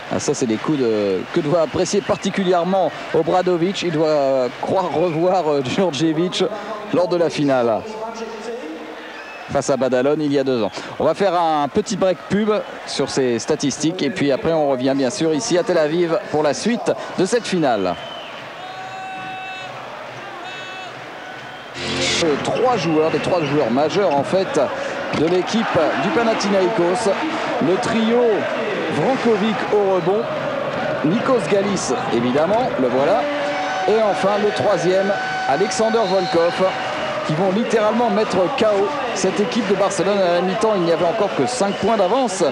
Ah, ça, c'est des coups que doit apprécier particulièrement Obradovic. Il doit croire revoir Djordjevic lors de la finale face à Badalone il y a 2 ans. On va faire un petit break pub sur ces statistiques et puis après on revient bien sûr ici à Tel Aviv pour la suite de cette finale. 3 joueurs, des 3 joueurs majeurs en fait de l'équipe du Panathinaikos. Le trio Vrankovic au rebond, Nikos Galis évidemment, le voilà, et enfin le 3e, Alexander Volkov, qui vont littéralement mettre KO cette équipe de Barcelone. À la mi-temps, il n'y avait encore que 5 points d'avance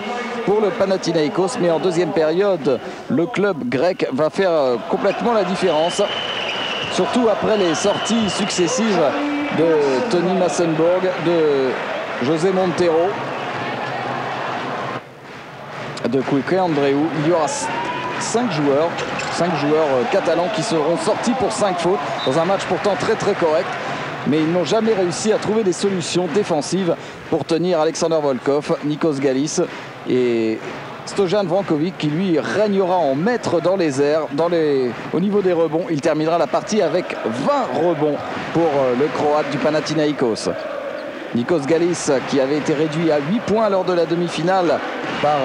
pour le Panathinaikos, mais en deuxième période, le club grec va faire complètement la différence, surtout après les sorties successives de Tony Massenburg, de José Montero, de Quique Andreu. Il y aura 5 joueurs catalans qui seront sortis pour 5 fautes dans un match pourtant très très correct, mais ils n'ont jamais réussi à trouver des solutions défensives pour tenir Alexander Volkov, Nikos Galis et Stojan Vrankovic, qui lui régnera en maître dans les airs, au niveau des rebonds. Il terminera la partie avec 20 rebonds pour le Croate du Panathinaikos. Nikos Galis, qui avait été réduit à 8 points lors de la demi-finale par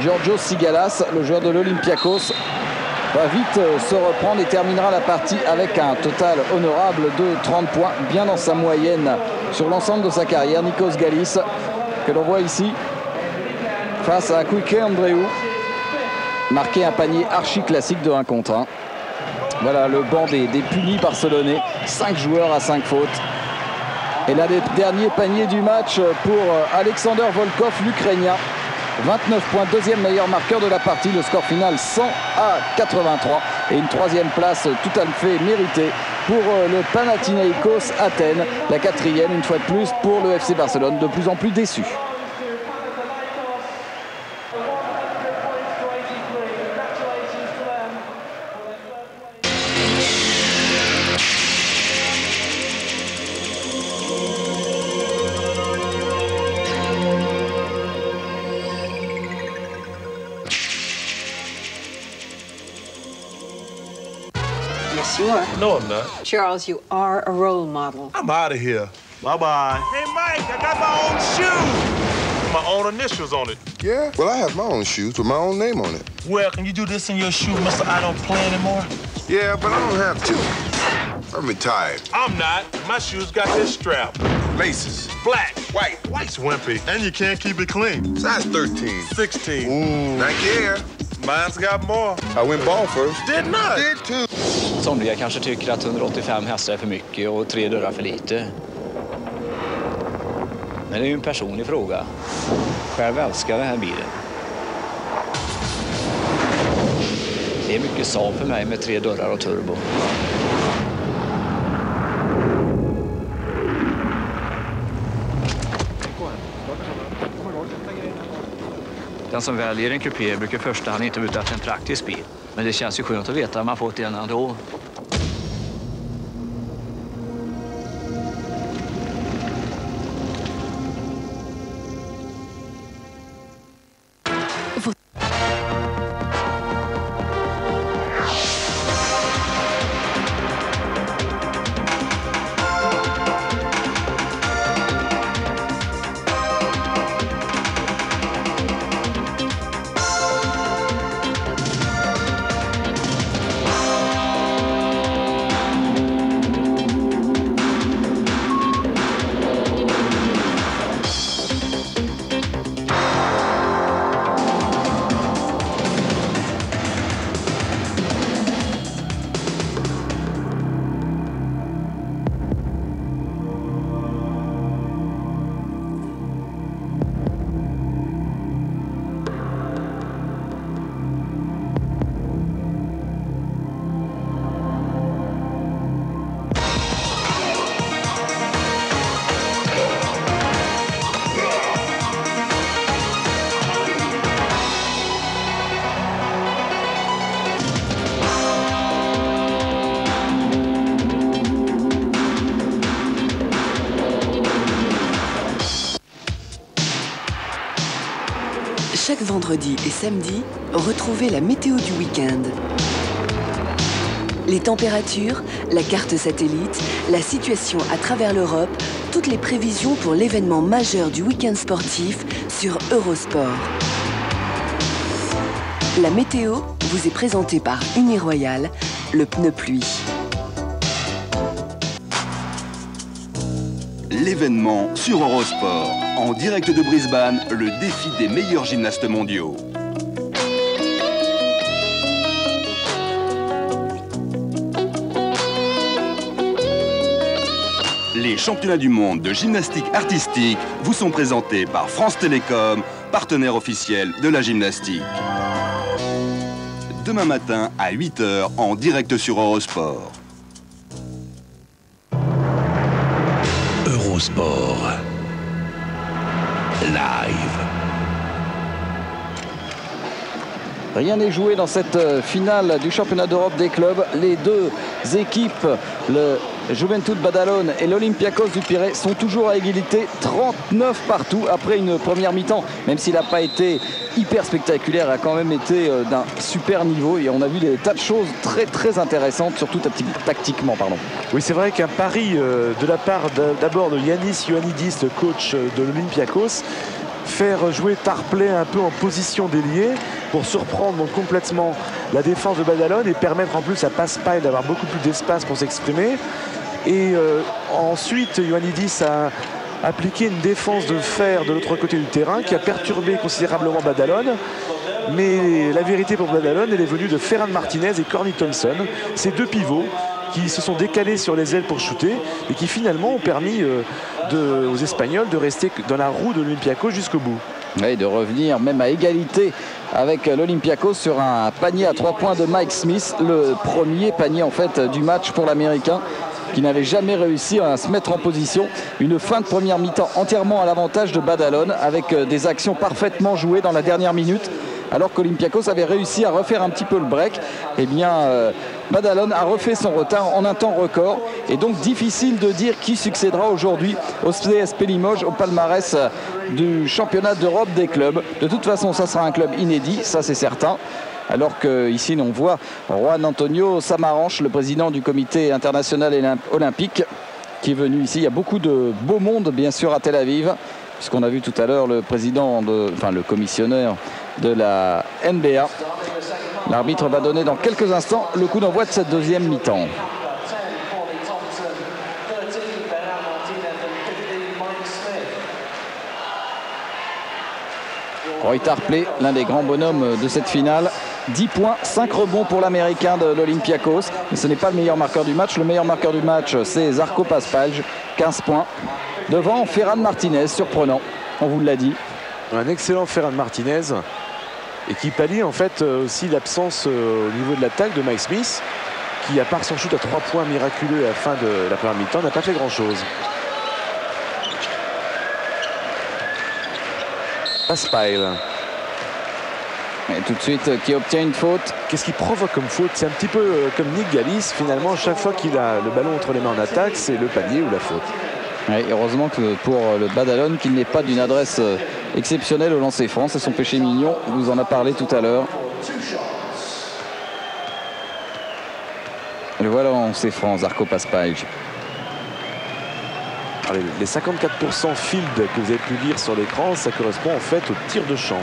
Giorgos Sigalas, le joueur de l'Olympiakos, va vite se reprendre et terminera la partie avec un total honorable de 30 points, bien dans sa moyenne sur l'ensemble de sa carrière. Nikos Galis, que l'on voit ici, face à Quique Andreu, marquer un panier archi classique de 1 contre 1. Voilà le banc des punis barcelonais, 5 joueurs à 5 fautes. Et l'un des derniers paniers du match pour Alexander Volkov, l'Ukrainien. 29 points, deuxième meilleur marqueur de la partie. Le score final 100 à 83. Et une 3e place tout à fait méritée pour le Panathinaikos Athènes. La 4e, une fois de plus, pour le FC Barcelone, de plus en plus déçu. You are. No, I'm not. Charles, you are a role model. I'm out of here. Bye-bye. Hey, Mike, I got my own shoes. My own initials on it. Yeah? Well, I have my own shoes with my own name on it. Well, can you do this in your shoe, Mr. I don't play anymore? Yeah, but I don't have to. I'm retired. I'm not. My shoes got this strap. Laces. Black. White. White's wimpy. And you can't keep it clean. Size 13. 16. Ooh. Nike Air. Mine's got more. I went ball first. Did not. Did too. Somliga kanske tycker att 185 hästar är för mycket och 3 dörrar för lite. Men det är ju en personlig fråga. Själv älskar den här bilen. Det är mycket Saab för mig med 3 dörrar och turbo. Den som väljer en kupé brukar i första hand inte vara ute efter en praktisk bil. Men det känns ju skönt att veta att man fått en ändå. Chaque vendredi et samedi, retrouvez la météo du week-end. Les températures, la carte satellite, la situation à travers l'Europe, toutes les prévisions pour l'événement majeur du week-end sportif sur Eurosport. La météo vous est présentée par Uniroyal, le pneu pluie. L'événement sur Eurosport. En direct de Brisbane, le défi des meilleurs gymnastes mondiaux. Les championnats du monde de gymnastique artistique vous sont présentés par France Télécom, partenaire officiel de la gymnastique. Demain matin à 8 h en direct sur Eurosport. Eurosport Live. Rien n'est joué dans cette finale du championnat d'Europe des clubs. Les deux équipes, le Juventud Badalone et l'Olympiakos du Pirée, sont toujours à égalité, 39 partout après une première mi-temps. Même s'il n'a pas été hyper spectaculaire, il a quand même été d'un super niveau et on a vu des tas de choses très intéressantes, surtout tactiquement. Oui, c'est vrai qu'un pari de la part d'abord de Yannis Ioannidis, le coach de l'Olympiakos, faire jouer Tarplay un peu en position d'ailier pour surprendre donc complètement la défense de Badalone et permettre en plus à Paspal d'avoir beaucoup plus d'espace pour s'exprimer. Et ensuite, Ioannidis a appliqué une défense de fer de l'autre côté du terrain qui a perturbé considérablement Badalone. Mais la vérité pour Badalone, elle est venue de Ferran Martinez et Corny Thompson, ces deux pivots qui se sont décalés sur les ailes pour shooter et qui finalement ont permis aux Espagnols de rester dans la roue de l'Olympiakos jusqu'au bout. Oui, de revenir même à égalité avec l'Olympiakos sur un panier à 3 points de Mike Smith, le premier panier en fait du match pour l'Américain qui n'avait jamais réussi à se mettre en position. Une fin de première mi-temps entièrement à l'avantage de Badalone avec des actions parfaitement jouées dans la dernière minute. Alors qu'Olympiakos avait réussi à refaire un petit peu le break, eh bien Badalone a refait son retard en un temps record. Et donc difficile de dire qui succédera aujourd'hui au CSP Limoges, au palmarès du championnat d'Europe des clubs. De toute façon, ça sera un club inédit, ça c'est certain. Alors qu'ici, on voit Juan Antonio Samaranch, le président du comité international olympique, qui est venu ici. Il y a beaucoup de beau monde, bien sûr, à Tel Aviv, puisqu'on a vu tout à l'heure le commissionnaire de la NBA. L'arbitre va donner dans quelques instants le coup d'envoi de cette deuxième mi-temps. Roy Tarplay, l'un des grands bonhommes de cette finale. 10 points, 5 rebonds pour l'Américain de l'Olympiakos. Mais ce n'est pas le meilleur marqueur du match. Le meilleur marqueur du match, c'est Zarko Paspalj, 15 points. Devant Ferran Martinez, surprenant, on vous l'a dit. Un excellent Ferran Martinez. Et qui pallie en fait aussi l'absence au niveau de l'attaque de Mike Smith, qui à part son shoot à 3 points miraculeux à la fin de la première mi-temps n'a pas fait grand-chose. Paspal. Et tout de suite qui obtient une faute. Qu'est-ce qu'il provoque comme faute? C'est un petit peu comme Nick Galis. Finalement, chaque fois qu'il a le ballon entre les mains en attaque, c'est le panier ou la faute. Oui, heureusement que pour le Badalone, qu'il n'est pas d'une adresse exceptionnelle au lancer franc. C'est son péché mignon, on vous en a parlé tout à l'heure. Le voilà en lancer franc, Zarko Paspalj. Les 54% field que vous avez pu lire sur l'écran, ça correspond en fait au tir de champ.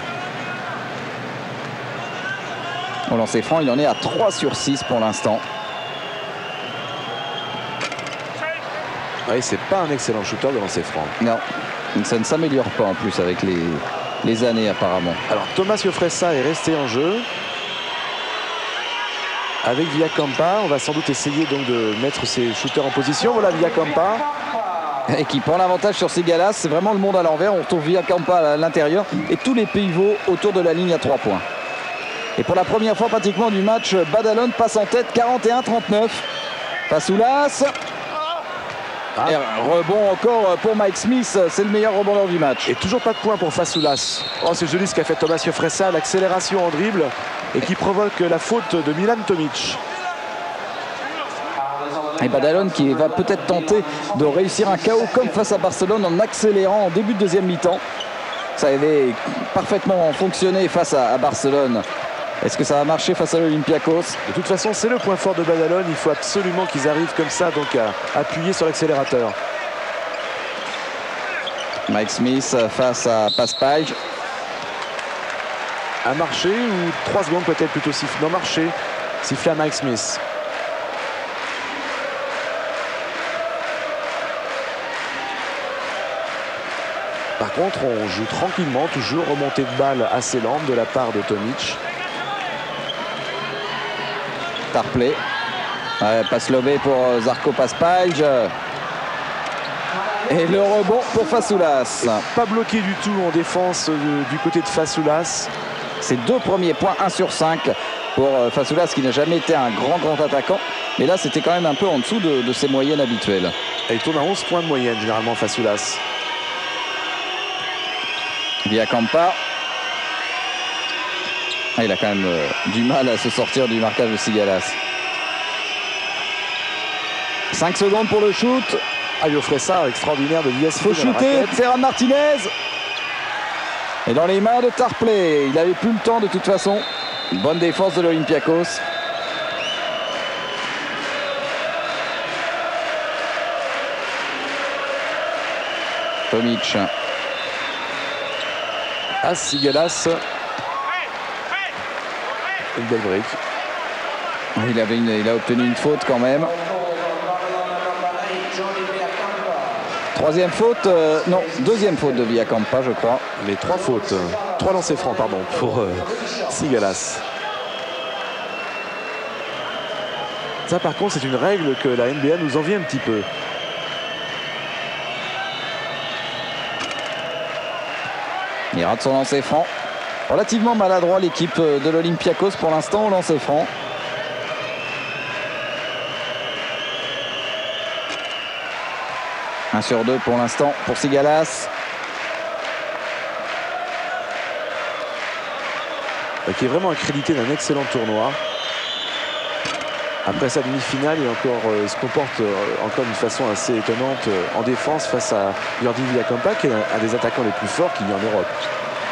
Au lancer franc, il en est à 3 sur 6 pour l'instant. Oui, c'est pas un excellent shooter de lancer franc. Non, ça ne s'améliore pas en plus avec les années apparemment. Alors Thomas Iofresa est resté en jeu. Avec Villacampa, on va sans doute essayer donc de mettre ses shooters en position. Voilà Villacampa. Et qui prend l'avantage sur Sigalas, c'est vraiment le monde à l'envers. On retrouve Villacampa à l'intérieur et tous les pivots autour de la ligne à 3 points. Et pour la première fois pratiquement du match, Badalone passe en tête 41-39. Fasoulas. Et rebond encore pour Mike Smith, c'est le meilleur rebondeur du match. Et toujours pas de points pour Fasoulas. Oh, c'est joli ce qu'a fait Thomas Iofresa, l'accélération en dribble et qui provoque la faute de Milan Tomic. Et Badalone qui va peut-être tenter de réussir un KO comme face à Barcelone en accélérant en début de deuxième mi-temps. Ça avait parfaitement fonctionné face à Barcelone. Est-ce que ça va marcher face à l'Olympiakos? De toute façon, c'est le point fort de Badalone. Il faut absolument qu'ils arrivent comme ça, donc à appuyer sur l'accélérateur. Mike Smith face à Paspalj. Un marché ou 3 secondes peut-être plutôt sifflé. Non, marché. Sifflé à Mike Smith. Par contre, on joue tranquillement, toujours remontée de balle assez lente de la part de Tomic. Tarplay. Passe lobée pour Zarko Paspalj. Et le rebond pour Fasoulas. Pas bloqué du tout en défense du côté de Fasoulas. Ses 2 premiers points, 1 sur 5 pour Fasoulas qui n'a jamais été un grand attaquant. Mais là, c'était quand même un peu en dessous de ses moyennes habituelles. Et il tourne à 11 points de moyenne, généralement, Fasoulas. Villacampa. Il a quand même du mal à se sortir du marquage de Sigalas. 5 secondes pour le shoot. Il offrait ça, extraordinaire de vitesse. Il faut shooter, Ferran Martinez. Et dans les mains de Tarplay. Il n'avait plus le temps de toute façon. Une bonne défense de l'Olympiakos. Tomic. À Sigalas. Une belle brique. Il a obtenu une faute quand même. Troisième faute, non, deuxième faute de Villacampa, je crois. Mais 3 fautes, 3 lancers francs, pardon, pour Sigalas. Ça, par contre, c'est une règle que la NBA nous envie un petit peu. Il rate son lancer franc. Relativement maladroit l'équipe de l'Olympiakos pour l'instant au lancer franc. Un sur 2 pour l'instant pour Sigalas. Qui est vraiment accrédité d'un excellent tournoi. Après sa demi-finale, il se comporte encore d'une façon assez étonnante en défense face à Jordi Villacampa, qui est un des attaquants les plus forts qu'il y a en Europe.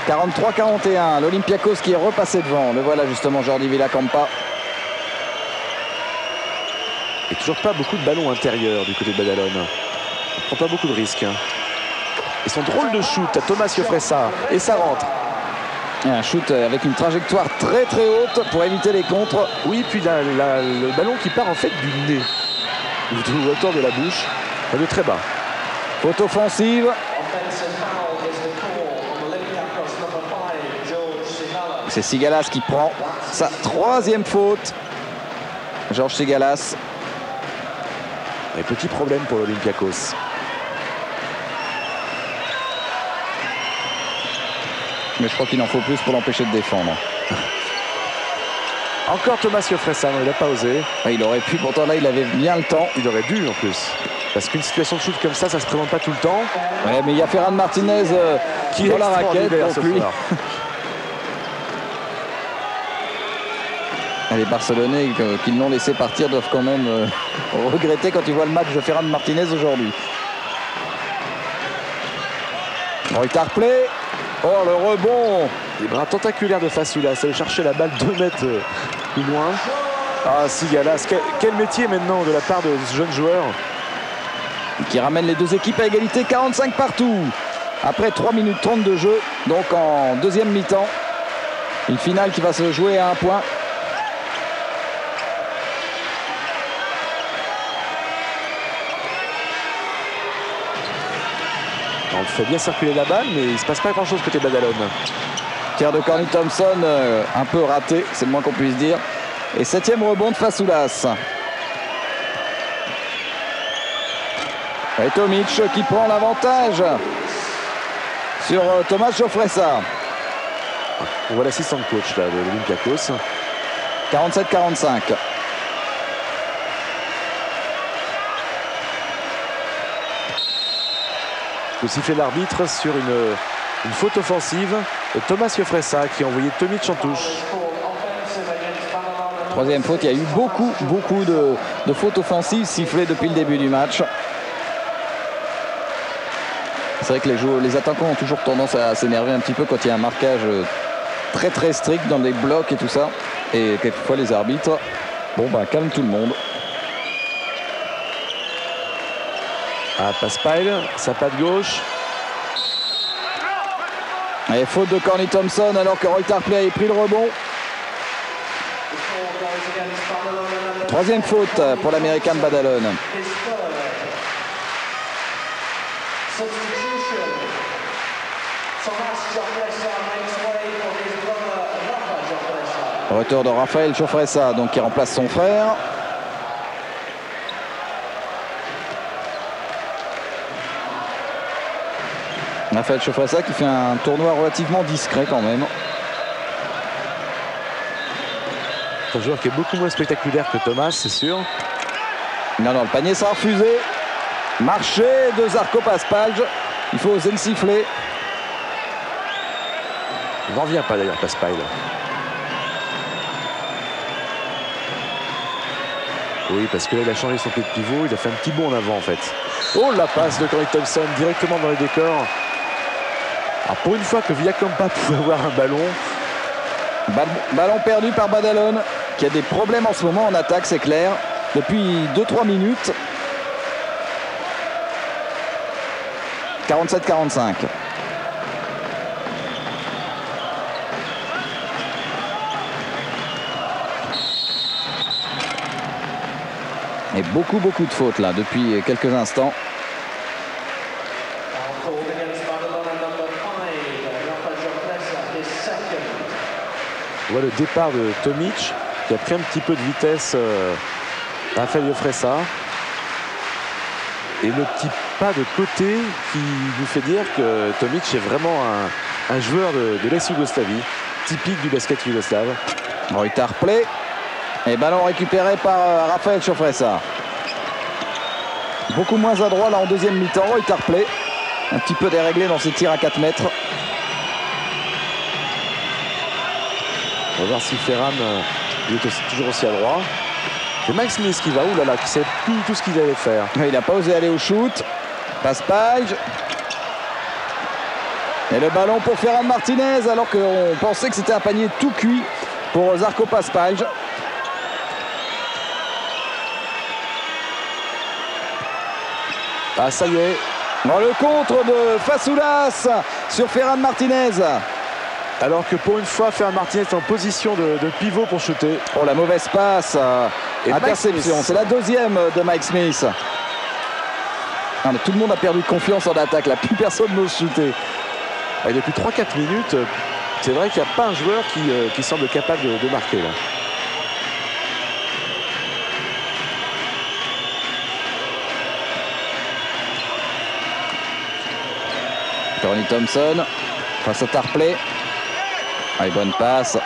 43-41, l'Olympiakos qui est repassé devant. Le voilà justement, Jordi Villacampa. Et toujours pas beaucoup de ballons intérieurs du côté de Badalone. Il prend pas beaucoup de risques. Et son drôle de shoot à Thomas Iofresa. Et ça rentre. Et un shoot avec une trajectoire très haute pour éviter les contres. Oui, puis le ballon qui part en fait du nez. Ou de hauteur de la bouche. De très bas. Faute offensive. C'est Sigalas qui prend sa 3e faute. Georges Sigalas. Et petit problème pour l'Olympiakos. Mais je crois qu'il en faut plus pour l'empêcher de défendre. Encore Thomas Iofresa, il n'a pas osé. Il aurait pu, pourtant là il avait bien le temps. Il aurait dû en plus. Parce qu'une situation de shoot comme ça se présente pas tout le temps. Ouais, mais il y a Ferran Martinez qui est dans la raquette. Donc lui. Les Barcelonais qui l'ont laissé partir doivent quand même regretter quand ils voient le match de Ferran Martinez aujourd'hui. Tarplay. Oh, le rebond. Les bras tentaculaires de Fasoulas. Ça allait chercher la balle 2 mètres plus loin. Ah, Sigalas. Quel métier maintenant de la part de ce jeune joueur. Qui ramène les deux équipes à égalité. 45 partout. Après 3 minutes 30 de jeu. Donc en deuxième mi-temps. Une finale qui va se jouer à 1 point. On fait bien circuler la balle, mais il ne se passe pas grand-chose côté Badalone. Tir de Corny Thompson, un peu raté, c'est le moins qu'on puisse dire. Et 7e rebond de Fasoulas. Et Tomic qui prend l'avantage sur Thomas Iofresa. On voit l'assistant coach là, de l'Olympiakos. 47-45. Le sifflet de l'arbitre sur une faute offensive de Thomas Iofresa qui a envoyé Tomic en touche. 3e faute, il y a eu beaucoup de fautes offensives sifflées depuis le début du match. C'est vrai que les attaquants ont toujours tendance à s'énerver un petit peu quand il y a un marquage très très strict dans des blocs et tout ça. Et quelquefois les arbitres, bon bah calme tout le monde. Ah, Paspail, sa patte gauche. Et faute de Corny Thompson alors que Roy Tarpley a pris le rebond. Troisième faute pour l'Américain de Badalone. Retour de Raphaël Ciofressa, donc qui remplace son frère. Raphaël Ciofressa qui fait un tournoi relativement discret quand même. Un joueur qui est beaucoup moins spectaculaire que Thomas, c'est sûr. Non, le panier sera refusé. Marché de Zarko Paspalj. Il faut oser le siffler. Il n'en vient pas d'ailleurs, Paspail. Oui, parce que là, il a changé son pied de pivot. Il a fait un petit bond en avant, en fait. Oh, la passe de Corey Thompson directement dans les décors. Alors, pour une fois que Villakampa pouvait avoir un ballon. Ballon perdu par Badalone, qui a des problèmes en ce moment en attaque, c'est clair. Depuis 2-3 minutes. 47-45. Et beaucoup de fautes là depuis quelques instants. On voit le départ de Tomic qui a pris un petit peu de vitesse Raphaël Ciofressa. Et le petit pas de côté qui nous fait dire que Tomic est vraiment un joueur de l'ex-Yougoslavie, typique du basket yougoslave. Roy Tarpley. Et ballon récupéré par Raphaël Ciofressa. Beaucoup moins adroit là en deuxième mi-temps. Roy Tarpley. Un petit peu déréglé dans ses tirs à 4 mètres. On va voir si Ferran il est toujours aussi adroit. C'est Mike Smith qui va. Ouh là là, qui sait plus tout ce qu'il allait faire. Il n'a pas osé aller au shoot. Paspalj. Et le ballon pour Ferran Martinez alors qu'on pensait que c'était un panier tout cuit pour Zarko Paspalj. Ah, ça y est. Dans le contre de Fasoulas sur Ferran Martinez. Alors que pour une fois, Ferran Martinez est en position de pivot pour shooter. Oh, la mauvaise passe. Et interception. C'est la deuxième de Mike Smith. Non, mais tout le monde a perdu confiance en attaque. Là, plus personne n'ose shooter. Et depuis 3-4 minutes, c'est vrai qu'il n'y a pas un joueur qui semble capable de marquer là. Corny Thompson face à Tarpley. Allez, bonne passe.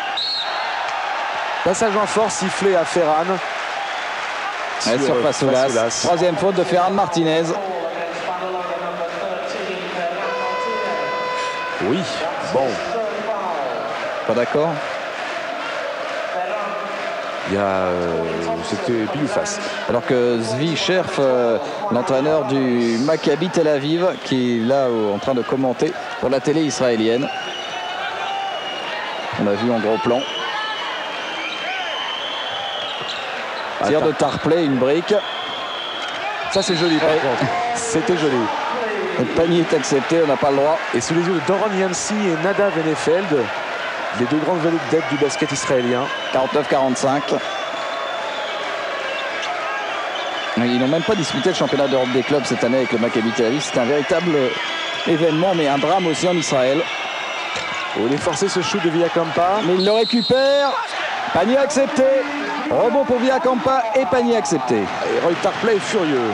Passage en force sifflé à Ferran. Sur Fasoulas. Troisième faute de Ferran Martinez. Oui, bon. Pas d'accord? Il y a... c'était pile ou face. Alors que Zvi Scherf, l'entraîneur du Maccabi Tel Aviv, qui est là en train de commenter pour la télé israélienne. On l'a vu en gros plan. Tir de Tarpley, une brique. Ça c'est joli par contre. C'était joli. Le panier est accepté, on n'a pas le droit. Et sous les yeux de Doron Yancey et Nadav Venefeld, les deux grandes vedettes du basket israélien. 49-45. Ils n'ont même pas disputé le championnat d'Europe des clubs cette année avec le Maccabi Tel Aviv. C'est un véritable événement, mais un drame aussi en Israël. Oh, il est forcé ce shoot de Villakampa. Mais il le récupère. Panier accepté. Rebond pour Villakampa et panier accepté. Et Roy Tarpley est furieux.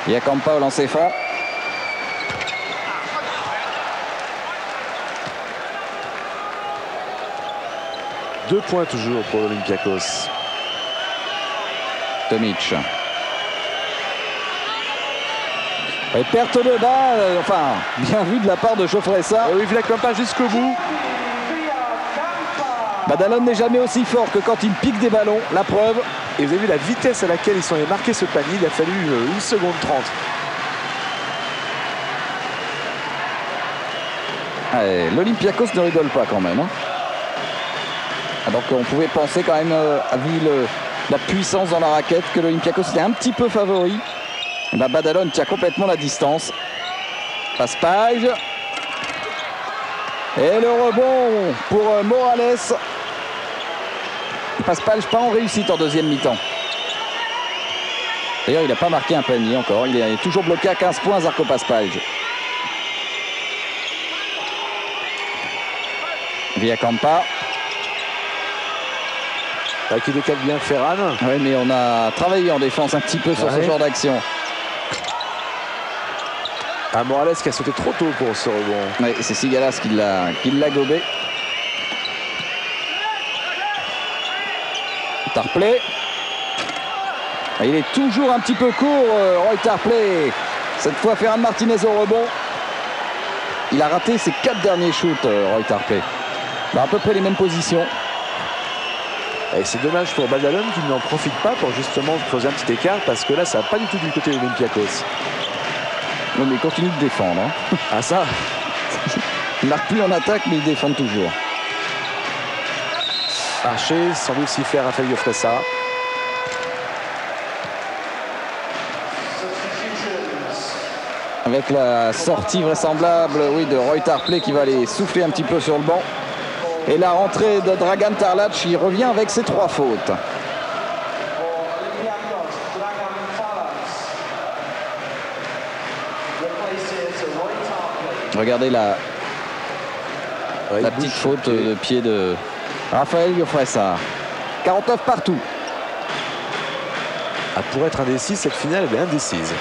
Villakampa au lancer franc. Deux points toujours pour l'Olympiakos. Tomic. Et perte de balle, enfin, bien vu de la part de Jofresa. Et oui, Vila Campa jusqu'au bout. Badalone n'est jamais aussi fort que quand il pique des ballons, la preuve. Et vous avez vu la vitesse à laquelle ils sont allés marquer ce panier, il a fallu 1 seconde 30. L'Olympiakos ne rigole pas quand même. Hein. Alors qu'on pouvait penser quand même, vu la puissance dans la raquette, que l'Olympiakos était un petit peu favori. Badalone tient complètement la distance. Paspage. Et le rebond pour Morales. Paspage pas en réussite en deuxième mi-temps. D'ailleurs, il n'a pas marqué un panier encore. Il est toujours bloqué à 15 points, Zarko Paspage. Villa Campa. Qui décale bien Ferran. Oui, mais on a travaillé en défense un petit peu sur ce genre d'action. Morales qui a sauté trop tôt pour ce rebond. Oui, c'est Sigalas qui l'a gobé. Tarpley. Il est toujours un petit peu court, Roy Tarpley. Cette fois, Ferran Martinez au rebond. Il a raté ses 4 derniers shoots, Roy Tarpley. Dans à peu près les mêmes positions. Et c'est dommage pour Badalone qui n'en profite pas pour justement creuser un petit écart, parce que là, ça va pas du tout du côté de l'Olympiakos. Non, mais il continue de défendre. Hein. Ah ça. Il marque plus en attaque, mais il défend toujours. Archer, sans doute s'y faire Rafael Jofresa. Avec la sortie vraisemblable, oui, de Roy Tarpley qui va aller souffler un petit peu sur le banc. Et la rentrée de Dragan Tarlac, il revient avec ses 3 fautes. Regardez la petite faute de pied de Rafael Jofresa. 49 partout. Pour être indécis, cette finale elle est indécise.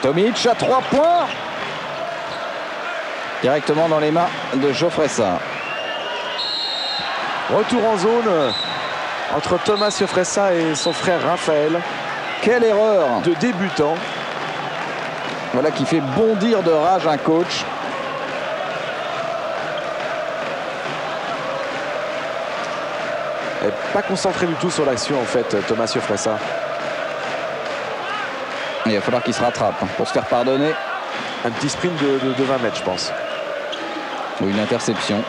Tomic à 3 points. Directement dans les mains de Jofresa. Retour en zone entre Thomas Jofresa et son frère Raphaël. Quelle erreur de débutant. Voilà qui fait bondir de rage un coach. Et pas concentré du tout sur l'action en fait, Thomas Jofresa. Il va falloir qu'il se rattrape pour se faire pardonner. Un petit sprint de 20 mètres, je pense. Ou une interception.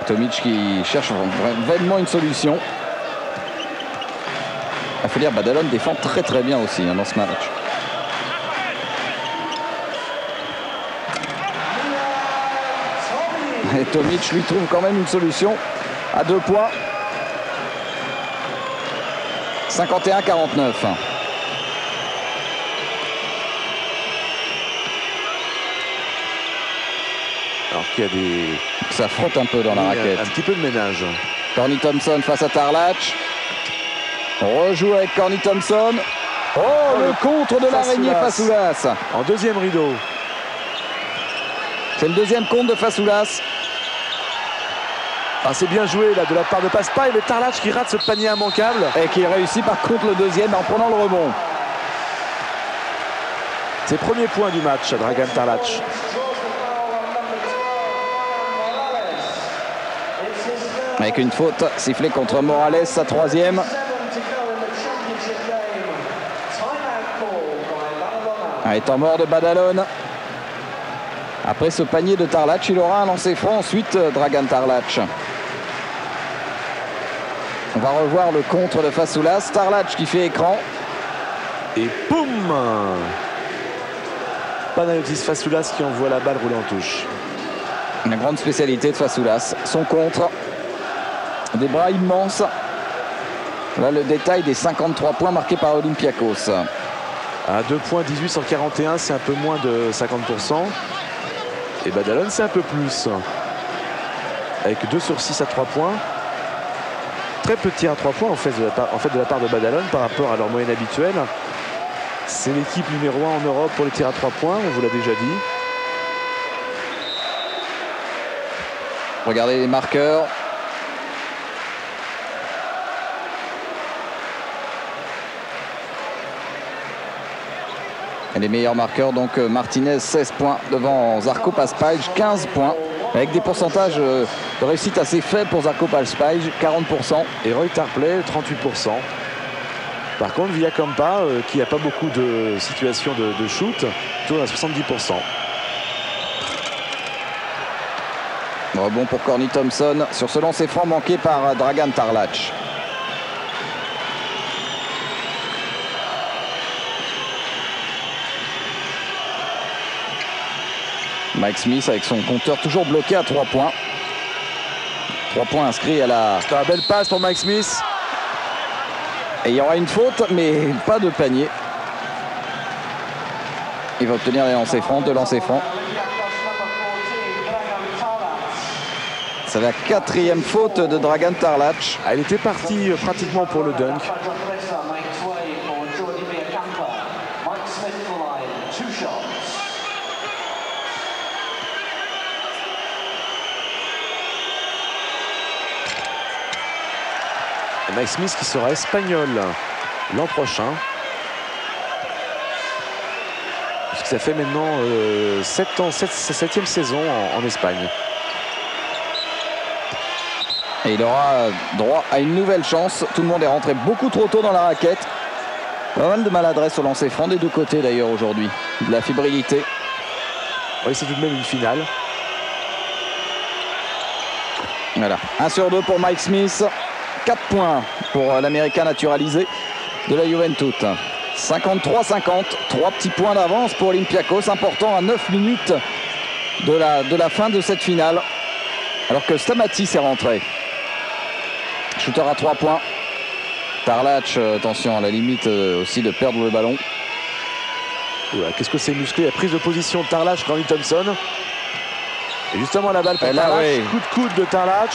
Tomic qui cherche vainement une solution. Il faut dire Badalone défend très très bien aussi dans ce match. Et Tomic lui trouve quand même une solution à 2 points. 51-49. Alors qu'il y a des... Ça frotte un peu dans la raquette. Un petit peu de ménage. Corny Thompson face à Tarlac. On rejoue avec Corny Thompson. Oh, le contre de l'araignée Fasoulas. En deuxième rideau. C'est le deuxième contre de Fasoulas. C'est bien joué là de la part de Paspage, mais Tarlac qui rate ce panier immanquable. Et qui réussit par contre le deuxième en prenant le rebond. C'est le premier point du match, Dragan Tarlac. Avec une faute sifflée contre Morales, sa 3e. Un temps mort de Badalone. Après ce panier de Tarlac, il aura un lancer franc ensuite, Dragan Tarlac. On va revoir le contre de Fasoulas. Tarlac qui fait écran. Et boum! Panayotis Fasoulas qui envoie la balle rouler en touche. Une grande spécialité de Fasoulas. Son contre. Des bras immenses. Là, le détail des 53 points marqués par Olympiakos. À 2 points, 18 sur 41, c'est un peu moins de 50%. Et Badalone, c'est un peu plus. Avec 2 sur 6 à 3 points. Très peu de tirs à 3 points en fait de la part de Badalone par rapport à leur moyenne habituelle. C'est l'équipe numéro 1 en Europe pour les tirs à 3 points, on vous l'a déjà dit. Regardez les marqueurs. Et les meilleurs marqueurs, donc Martinez 16 points devant Žarko Paspalj 15 points. Avec des pourcentages de réussite assez faibles pour Žarko Paspalj, 40%. Et Roy Tarpley, 38%. Par contre, Villacampa, qui n'a pas beaucoup de situations de shoot, tourne à 70%. Rebond pour Corny Thompson sur ce lancer franc manqué par Dragan Tarlac. Mike Smith avec son compteur toujours bloqué à 3 points. 3 points inscrits à la... C'est une belle passe pour Mike Smith. Et il y aura une faute, mais pas de panier. Il va obtenir les lancers francs, 2 lancers francs. C'est la 4e faute de Dragan Tarlac. Elle était partie pratiquement pour le dunk. Mike Smith qui sera espagnol l'an prochain. Puisque ça fait maintenant 7 ans, 7e saison en Espagne. Et il aura droit à une nouvelle chance. Tout le monde est rentré beaucoup trop tôt dans la raquette. Pas mal de maladresse au lancer franc des deux côtés d'ailleurs aujourd'hui. De la fébrilité. Oui, c'est tout de même une finale. Voilà, 1 sur 2 pour Mike Smith. 4 points pour l'Américain naturalisé de la Juventus. 53-50, 3 petits points d'avance pour Olympiakos, important à 9 minutes de la fin de cette finale. Alors que Stamatis est rentré. Shooter à 3 points. Tarlac, attention à la limite aussi de perdre le ballon. Qu'est-ce que c'est musclé, la prise de position de Tarlac, Corny Thompson. Et justement la balle pour Tarlac, oui. Coup de coude de Tarlac.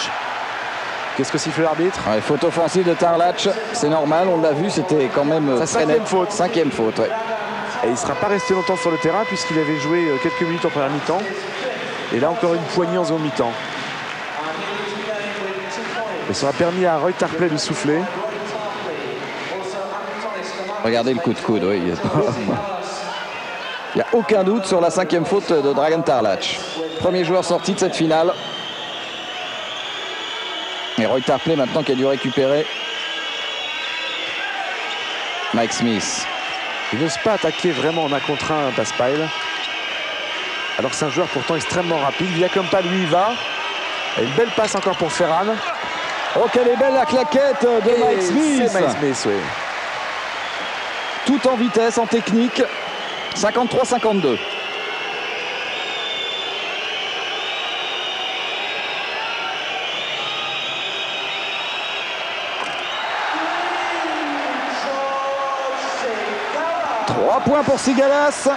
Qu'est-ce que siffle l'arbitre? Ouais, faute offensive de Tarlac, c'est normal, on l'a vu, c'était quand même sa 5e faute. 5e faute, ouais. Et il ne sera pas resté longtemps sur le terrain puisqu'il avait joué quelques minutes en première mi-temps. Et là encore une poignée en seconde mi-temps. Et ça aura permis à Roy Tarpley de souffler. Regardez le coup de coude, oui. Il n'y a aucun doute sur la 5e faute de Dragan Tarlac. Premier joueur sorti de cette finale. Et Roy Tarpley maintenant qui a dû récupérer. Mike Smith. Il n'ose pas attaquer vraiment en 1 contre 1 Paspalj. Alors que c'est un joueur pourtant extrêmement rapide. Villacampa lui il va. Et une belle passe encore pour Ferran. Oh quelle est belle la claquette de Mike Smith. C'est Mike Smith, oui. Tout en vitesse, en technique. 53-52. Points pour Sigalas.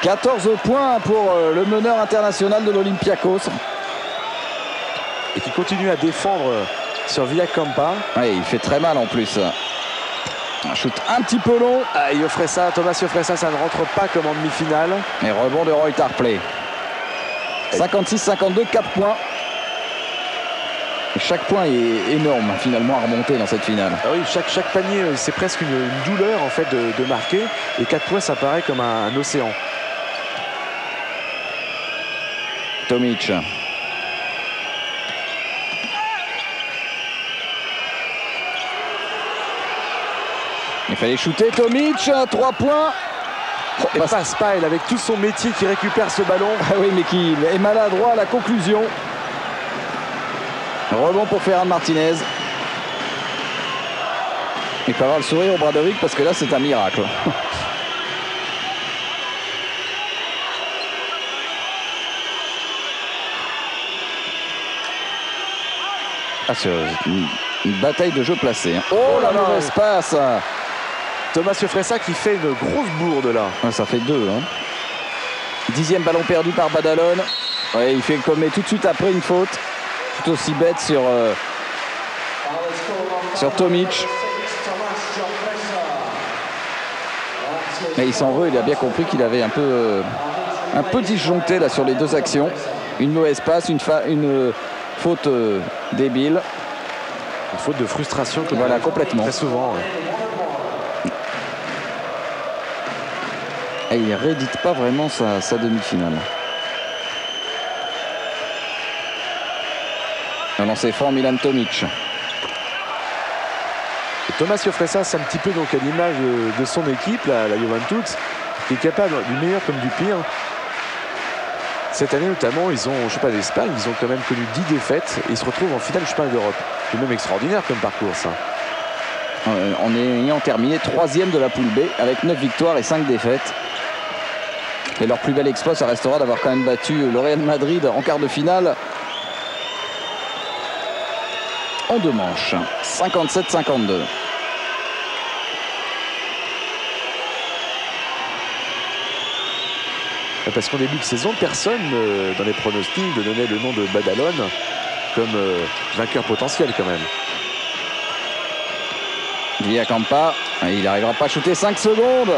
14 points pour le meneur international de l'Olympiakos. Et qui continue à défendre sur Villacampa. Oui, il fait très mal en plus. Un shoot un petit peu long. Il offrait ça, Thomas offrait ça, ça ne rentre pas comme en demi-finale. Et rebond de Roy Tarpley. 56-52, 4 points. Chaque point est énorme finalement à remonter dans cette finale. Ah oui, chaque panier, c'est presque une douleur en fait de marquer. Et 4 points, ça paraît comme un océan. Tomic. Il fallait shooter Tomic, 3 points. Et Paspalj avec tout son métier qui récupère ce ballon. Ah oui, mais qui est maladroit à la conclusion. Rebond pour Ferran Martinez. Il peut avoir le sourire au Bradovic parce que là c'est un miracle. C'est une bataille de jeu placé. Oh la mauvaise passe. Thomas Fressa qui fait une grosse bourde là. Ça fait 2. 10e ballon perdu par Badalone. Ouais, il fait commet tout de suite après une faute. Tout aussi bête sur Tomic. Mais il s'en veut, il a bien compris qu'il avait un peu disjoncté là sur les 2 actions. Une mauvaise passe, une faute débile. Une faute de frustration. Voilà, complètement. Très souvent. Et il ne réédite pas vraiment sa demi-finale. Un lancer franc, Milan Tomic. Et Thomas Iofresa, c'est un petit peu donc à l'image de son équipe, la Juventus, qui est capable du meilleur comme du pire. Cette année notamment, ils ont, je sais pas, l'Espagne, ils ont quand même connu 10 défaites et ils se retrouvent en finale du championnat d'Europe. C'est même extraordinaire comme parcours, ça. En ayant terminé 3e de la poule B avec 9 victoires et 5 défaites. Et leur plus bel exploit, ça restera d'avoir quand même battu le Real Madrid en quart de finale en 2 manches. 57-52. Parce qu'en début de saison, personne dans les pronostics ne donnait le nom de Badalone comme vainqueur potentiel quand même. Villacampa, il n'arrivera pas à shooter 5 secondes.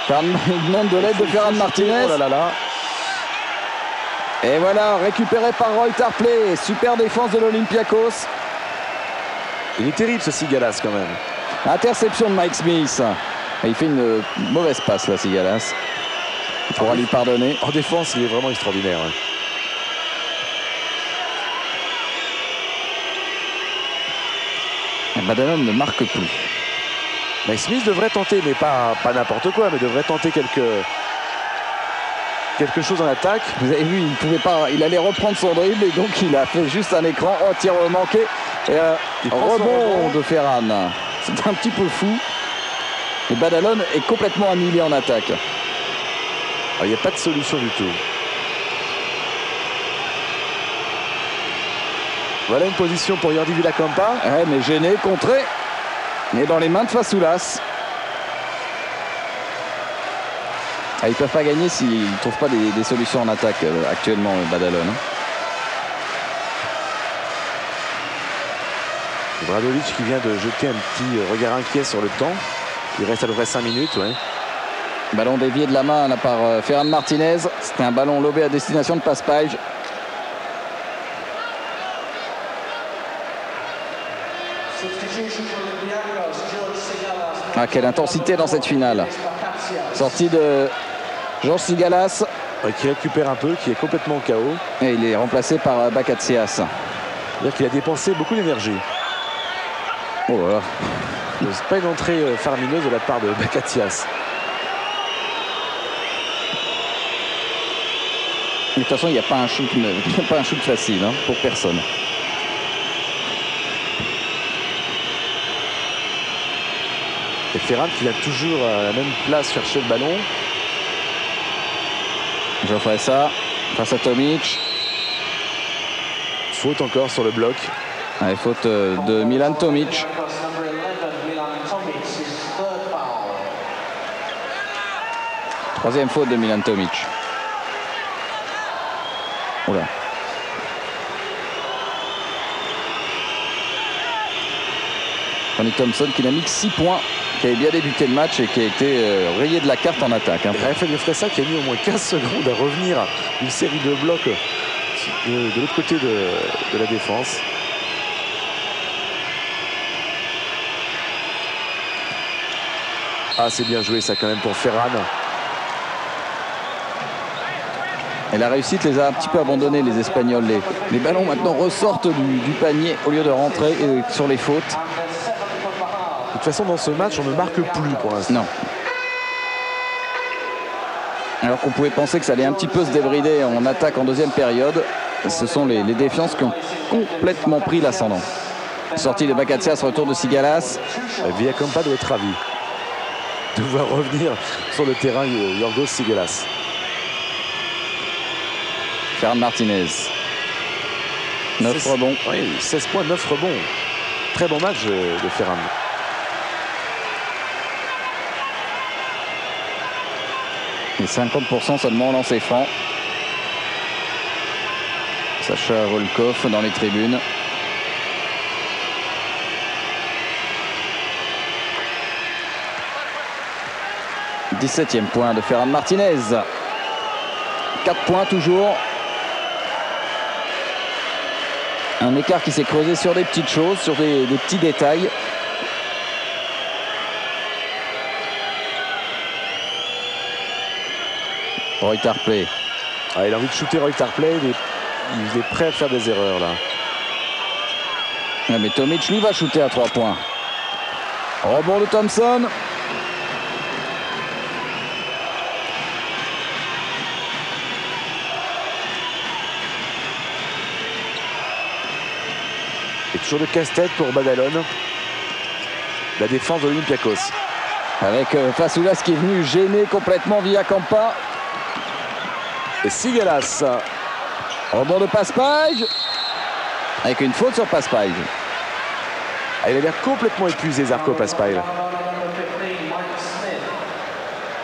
Il demande de l'aide de Ferran Martinez. Oh là là là. Et voilà, récupéré par Roy Tarpley. Super défense de l'Olympiakos. Il est terrible ce Sigalas quand même. Interception de Mike Smith. Il fait une mauvaise passe là, Sigalas. Il pourra lui pardonner. En défense, il est vraiment extraordinaire. Badalone ne marque plus. Mais Smith devrait tenter, mais pas n'importe quoi, mais devrait tenter quelque chose en attaque. Vous avez vu, il pouvait pas, il allait reprendre son dribble et donc il a fait juste un écran. Oh, tir manqué. Et rebond de Ferran. C'est un petit peu fou. Et Badalone est complètement annihilé en attaque. Il n'y a pas de solution du tout. Voilà une position pour Jordi Villacampa. Ouais, mais gêné, contré. Mais dans les mains de Fasoulas. Ils ne peuvent pas gagner s'ils ne trouvent pas des solutions en attaque actuellement, Badalone. Bradovic qui vient de jeter un petit regard inquiet sur le temps. Il reste à peu près 5 minutes. Ouais. Ballon dévié de la main là, par Ferran Martinez. C'était un ballon lobé à destination de Paspage. Ah, quelle intensité dans cette finale. Sortie de George Sigalas. Qui récupère un peu, qui est complètement au chaos. Et il est remplacé par Bakatsias. C'est-à-dire qu'il a dépensé beaucoup d'énergie. Oh là. C'est pas une entrée faramineuse de la part de Bakatsias. De toute façon, il n'y a pas un shoot facile hein, pour personne. Et Ferran qui a toujours à la même place chercher le ballon. Geoffrey ça face à Tomic. Faute encore sur le bloc. Allez, faute de Milan Tomic. Troisième faute de Milan Tomic. Oula. Tony Thompson qui n'a mis que 6 points, qui avait bien débuté le match et qui a été rayé de la carte en attaque. Raphaël Fressa qui a mis au moins 15 secondes à revenir à une série de blocs de l'autre côté de la défense. Ah, c'est bien joué ça quand même pour Ferran. Et la réussite les a un petit peu abandonnés, les Espagnols. Les ballons maintenant ressortent du panier au lieu de rentrer sur les fautes. De toute façon, dans ce match, on ne marque plus pour l'instant. Non. Alors qu'on pouvait penser que ça allait un petit peu se débrider en attaque en deuxième période. Ce sont les défiances qui ont complètement pris l'ascendant. Sortie de Bakatsias, retour de Sigalas. Villacampa doit être ravi de voir revenir sur le terrain Yorgos Sigalas. Ferran Martinez. 9 rebonds. Oui, 16 points, 9 rebonds. Très bon match de Ferran. Et 50% seulement au lancer franc. Sacha Volkov dans les tribunes. « 17e point de Ferran Martinez. 4 points toujours. Un écart qui s'est creusé sur des petites choses, sur des petits détails. Roy Tarpley. Ah, il a envie de shooter Roy Tarpley, il est prêt à faire des erreurs là. Ah, mais Tomic lui va shooter à 3 points. Rebond de Thompson. Et toujours de casse-tête pour Badalone. La défense de l'Olympiakos. Avec Fasoulas qui est venu gêner complètement Villacampa. Et Sigalas. Rebond de Paspage. Avec une faute sur Paspage. Ah, il a l'air complètement épuisé, Zarko Paspage.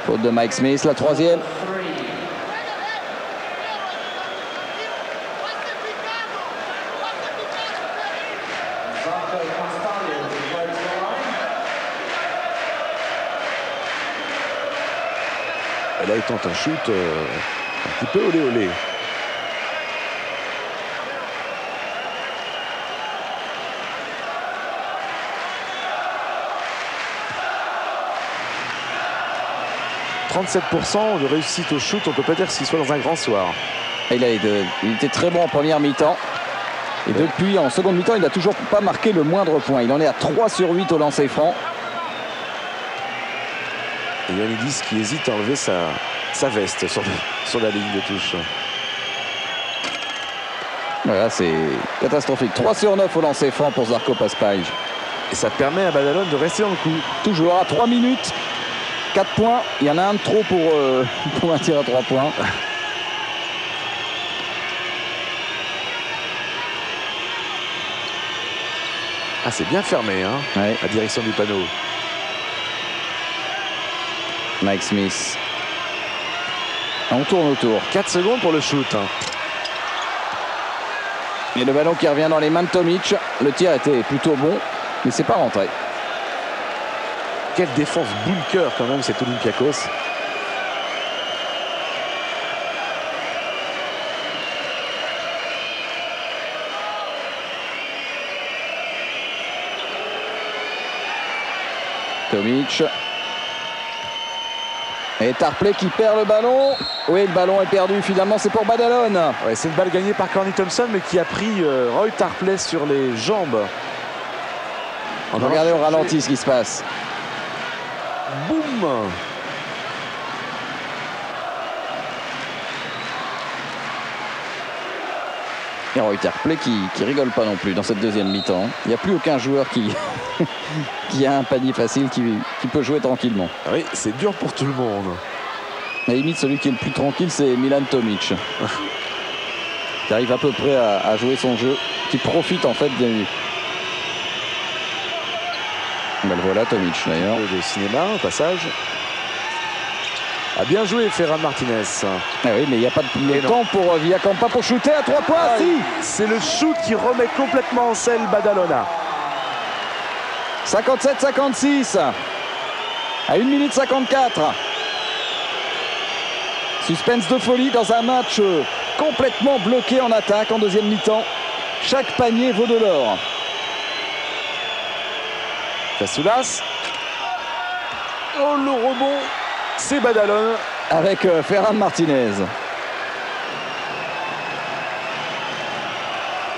Faute de Mike Smith, la 3e. Et là, il tente un shoot un petit peu olé olé. « 37% de réussite au shoot, on peut pas dire qu'il soit dans un grand soir. » Il était très bon en première mi-temps. Et depuis, en seconde mi-temps, il n'a toujours pas marqué le moindre point. Il en est à 3 sur 8 au lancer franc. Et Ioannidis qui hésite à enlever sa veste sur la ligne de touche. Voilà, c'est catastrophique. 3 sur 9 au lancer franc pour Zarko Paspage. Et ça permet à Badalone de rester dans le coup. Toujours à 3 minutes. 4 points. Il y en a un de trop pour un tir à 3 points. Ah, c'est bien fermé, hein, ouais. La direction du panneau. Mike Smith. On tourne autour. 4 secondes pour le shoot. Et le ballon qui revient dans les mains de Tomic. Le tir était plutôt bon, mais c'est pas rentré. Quelle défense bunker quand même, cet Olympiakos. Tomic. Et Tarpley qui perd le ballon. Oui, le ballon est perdu. Finalement, c'est pour Badalone. Ouais, c'est une balle gagnée par Corny Thompson, mais qui a pris Roy Tarpley sur les jambes. On va regarder au ralenti ce qui se passe. Boum! Et Roy Tarpley qui rigole pas non plus dans cette deuxième mi-temps. Il n'y a plus aucun joueur qui a un panier facile, qui peut jouer tranquillement. Oui, c'est dur pour tout le monde. À la limite, celui qui est le plus tranquille, c'est Milan Tomic. Qui arrive à peu près à jouer son jeu, qui profite en fait des... Ben voilà Tomic d'ailleurs. De cinéma au passage. A bien joué Ferran Martinez. Ah oui, mais il n'y a pas de temps pour Villacampa pour shooter à 3 points. Ah, si. C'est le shoot qui remet complètement en selle Badalona. 57-56 à 1 minute 54. Suspense de folie dans un match complètement bloqué en attaque en deuxième mi-temps. Chaque panier vaut de l'or. Fasoulas. Oh, le rebond, c'est Badalone. Avec Ferran Martinez.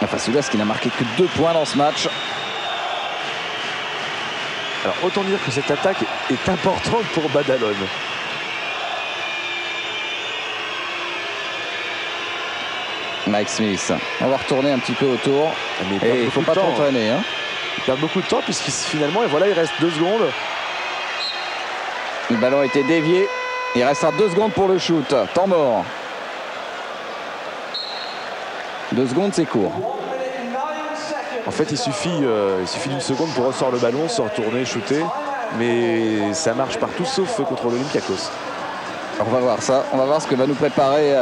Fasoulas qui n'a marqué que 2 points dans ce match. Alors autant dire que cette attaque est importante pour Badalone. Mike Smith. On va retourner un petit peu autour. Mais il ne faut pas t'entraîner. Hein. Il perd beaucoup de temps puisqu'il finalement, et voilà, il reste 2 secondes. Le ballon a été dévié. Il restera 2 secondes pour le shoot. Temps mort. 2 secondes, c'est court. En fait, il suffit d'une seconde pour ressortir le ballon, se retourner, shooter. Mais ça marche partout sauf contre l'Olympiakos. On va voir ça. On va voir ce que va nous préparer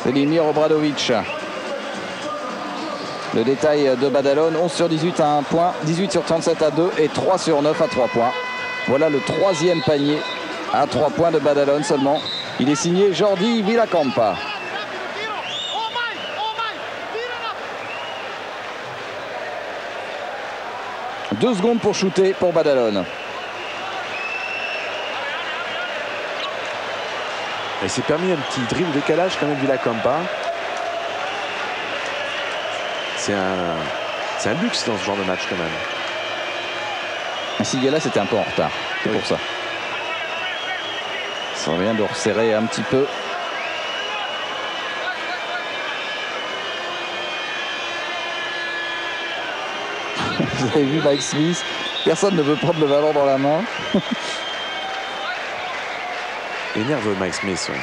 Velimir Obradovic. Le détail de Badalone, 11 sur 18 à 1 point, 18 sur 37 à 2 et 3 sur 9 à 3 points. Voilà le 3e panier à 3 points de Badalone seulement. Il est signé Jordi Villacampa. 2 secondes pour shooter pour Badalone. Il s'est permis un petit dribble décalage quand même, Villacampa. C'est un luxe dans ce genre de match quand même. Sigala c'était un peu en retard, c'est pour ça. Ça vient de resserrer un petit peu. Vous avez vu Mike Smith, personne ne veut prendre le ballon dans la main. Énerveux Mike Smith. Ouais.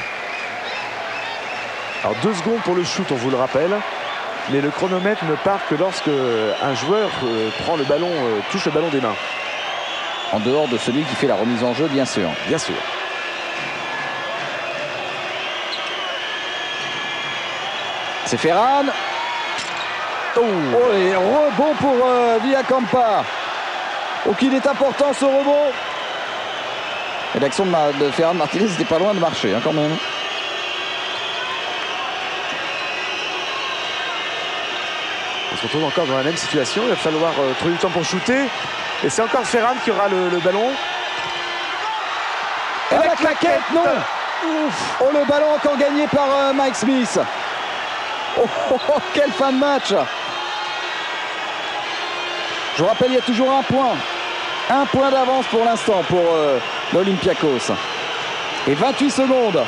Alors 2 secondes pour le shoot, on vous le rappelle. Mais le chronomètre ne part que lorsque un joueur prend le ballon, touche le ballon des mains. En dehors de celui qui fait la remise en jeu, bien sûr. Bien sûr. C'est Ferran. Oh, et rebond pour Villacampa. Oh, qu'il est important ce rebond. Et l'action de Ferran Martinez n'était pas loin de marcher hein, quand même. On se retrouve encore dans la même situation. Il va falloir trouver du temps pour shooter. Et c'est encore Ferran qui aura le ballon. Et la claquette, non. Ouf. Oh, le ballon encore gagné par Mike Smith. Oh, oh, oh, quelle fin de match. Je vous rappelle, il y a toujours un point. Un point d'avance pour l'instant pour l'Olympiakos. Et 28 secondes.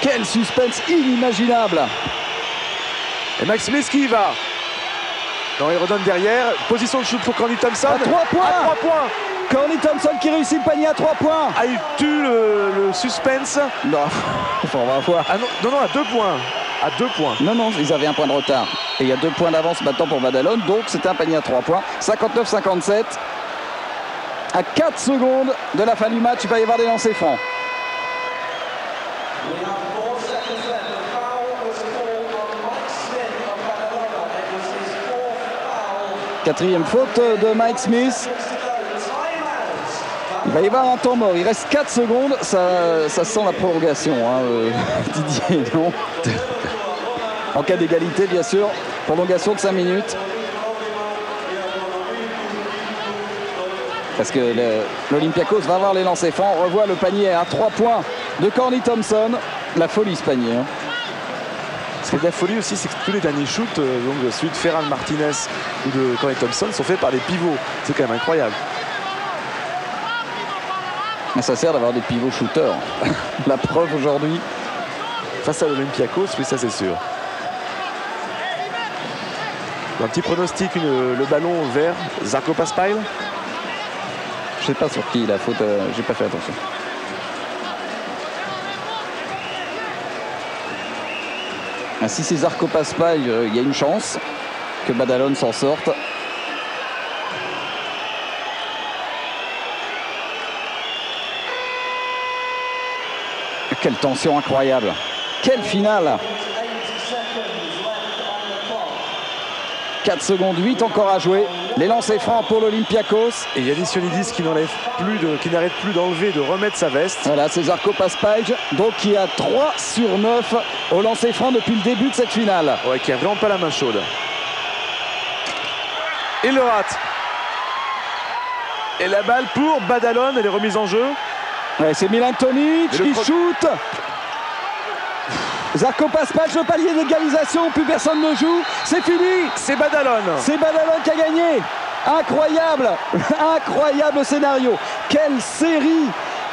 Quel suspense inimaginable. Et Mike Smith qui y va. Non, il redonne derrière. Position de shoot pour Corny Thompson. À 3 points. À 3 points. Corny Thompson qui réussit le panier à 3 points. Ah, il tue le suspense. Non, on va voir. Ah non, à 2 points. À 2 points. Non, ils avaient un point de retard. Et il y a 2 points d'avance maintenant pour Badalone. Donc c'était un panier à 3 points. 59-57. À 4 secondes de la fin du match, il va y avoir des lancers francs. Quatrième faute de Mike Smith. Il va y avoir un temps mort. Il reste 4 secondes. Ça sent la prolongation, hein, Didier, non? En cas d'égalité, bien sûr. Prolongation de 5 minutes. Parce que l'Olympiakos va avoir les lancers francs. On revoit le panier à 3 points de Corny Thompson. La folie ce panier. Hein. Ce qui est de la folie aussi, c'est que tous les derniers shoots, donc celui de Ferran Martinez ou de Corny Thompson, sont faits par des pivots. C'est quand même incroyable. Ça sert d'avoir des pivots shooters. La preuve aujourd'hui. Face à l'Olympiakos, oui, ça c'est sûr. Un petit pronostic, le ballon vers Zarko Paspile. Je sais pas sur qui la faute, j'ai pas fait attention. Si c'est Zarko Paspile, il y a une chance que Badalone s'en sorte. Quelle tension incroyable. Quelle finale. 4 secondes 8 encore à jouer. Les lancers francs pour l'Olympiakos. Et Yannis qui n'arrête plus d'enlever, de remettre sa veste. Voilà, c'est Zarko Paspile, donc qui a 3 sur 9 au lancer franc depuis le début de cette finale. Ouais, qui a vraiment pas la main chaude. Il le rate. Et la balle pour Badalone, elle est remise en jeu. Ouais, c'est Milan Tonic qui shoot. Zarko Paspile, le palier d'égalisation, plus personne ne joue. C'est fini. C'est Badalone. C'est Badalone qui a gagné. Incroyable. Incroyable scénario. Quelle série.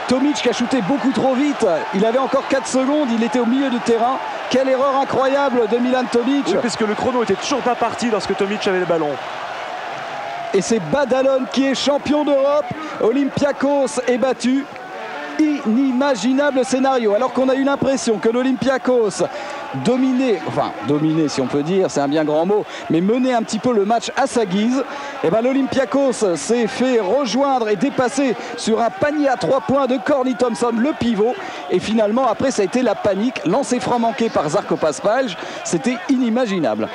Tomic qui a shooté beaucoup trop vite. Il avait encore 4 secondes. Il était au milieu du terrain. Quelle erreur incroyable de Milan Tomic. Oui, parce que le chrono était toujours pas parti lorsque Tomic avait le ballon. Et c'est Badalone qui est champion d'Europe. Olympiakos est battu. Inimaginable scénario, alors qu'on a eu l'impression que l'Olympiakos dominait si on peut dire, c'est un bien grand mot, mais menait un petit peu le match à sa guise. Et ben l'Olympiakos s'est fait rejoindre et dépasser sur un panier à 3 points de Corny Thompson, le pivot. Et finalement, après, ça a été la panique. Lancer franc manqué par Zarko Paspile, c'était inimaginable.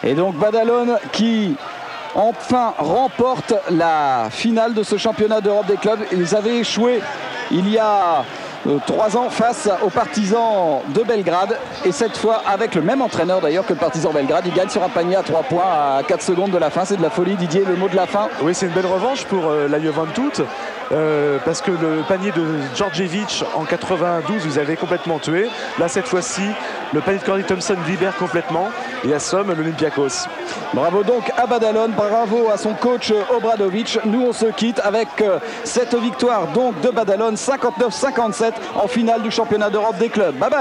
Et donc Badalone qui enfin remporte la finale de ce championnat d'Europe des clubs. Ils avaient échoué il y a 3 ans face aux Partisans de Belgrade, et cette fois avec le même entraîneur d'ailleurs que le Partizan Belgrade. Il gagne sur un panier à 3 points à 4 secondes de la fin. C'est de la folie. Didier, le mot de la fin? Oui, c'est une belle revanche pour la Juventus, parce que le panier de Djordjevic en 92 vous avez complètement tué. Là cette fois-ci le panier de Corey Thompson libère complètement et assomme l'Olympiakos. Bravo donc à Badalone, bravo à son coach Obradovic. Nous on se quitte avec cette victoire donc de Badalone 59-57 en finale du championnat d'Europe des clubs. Bye bye.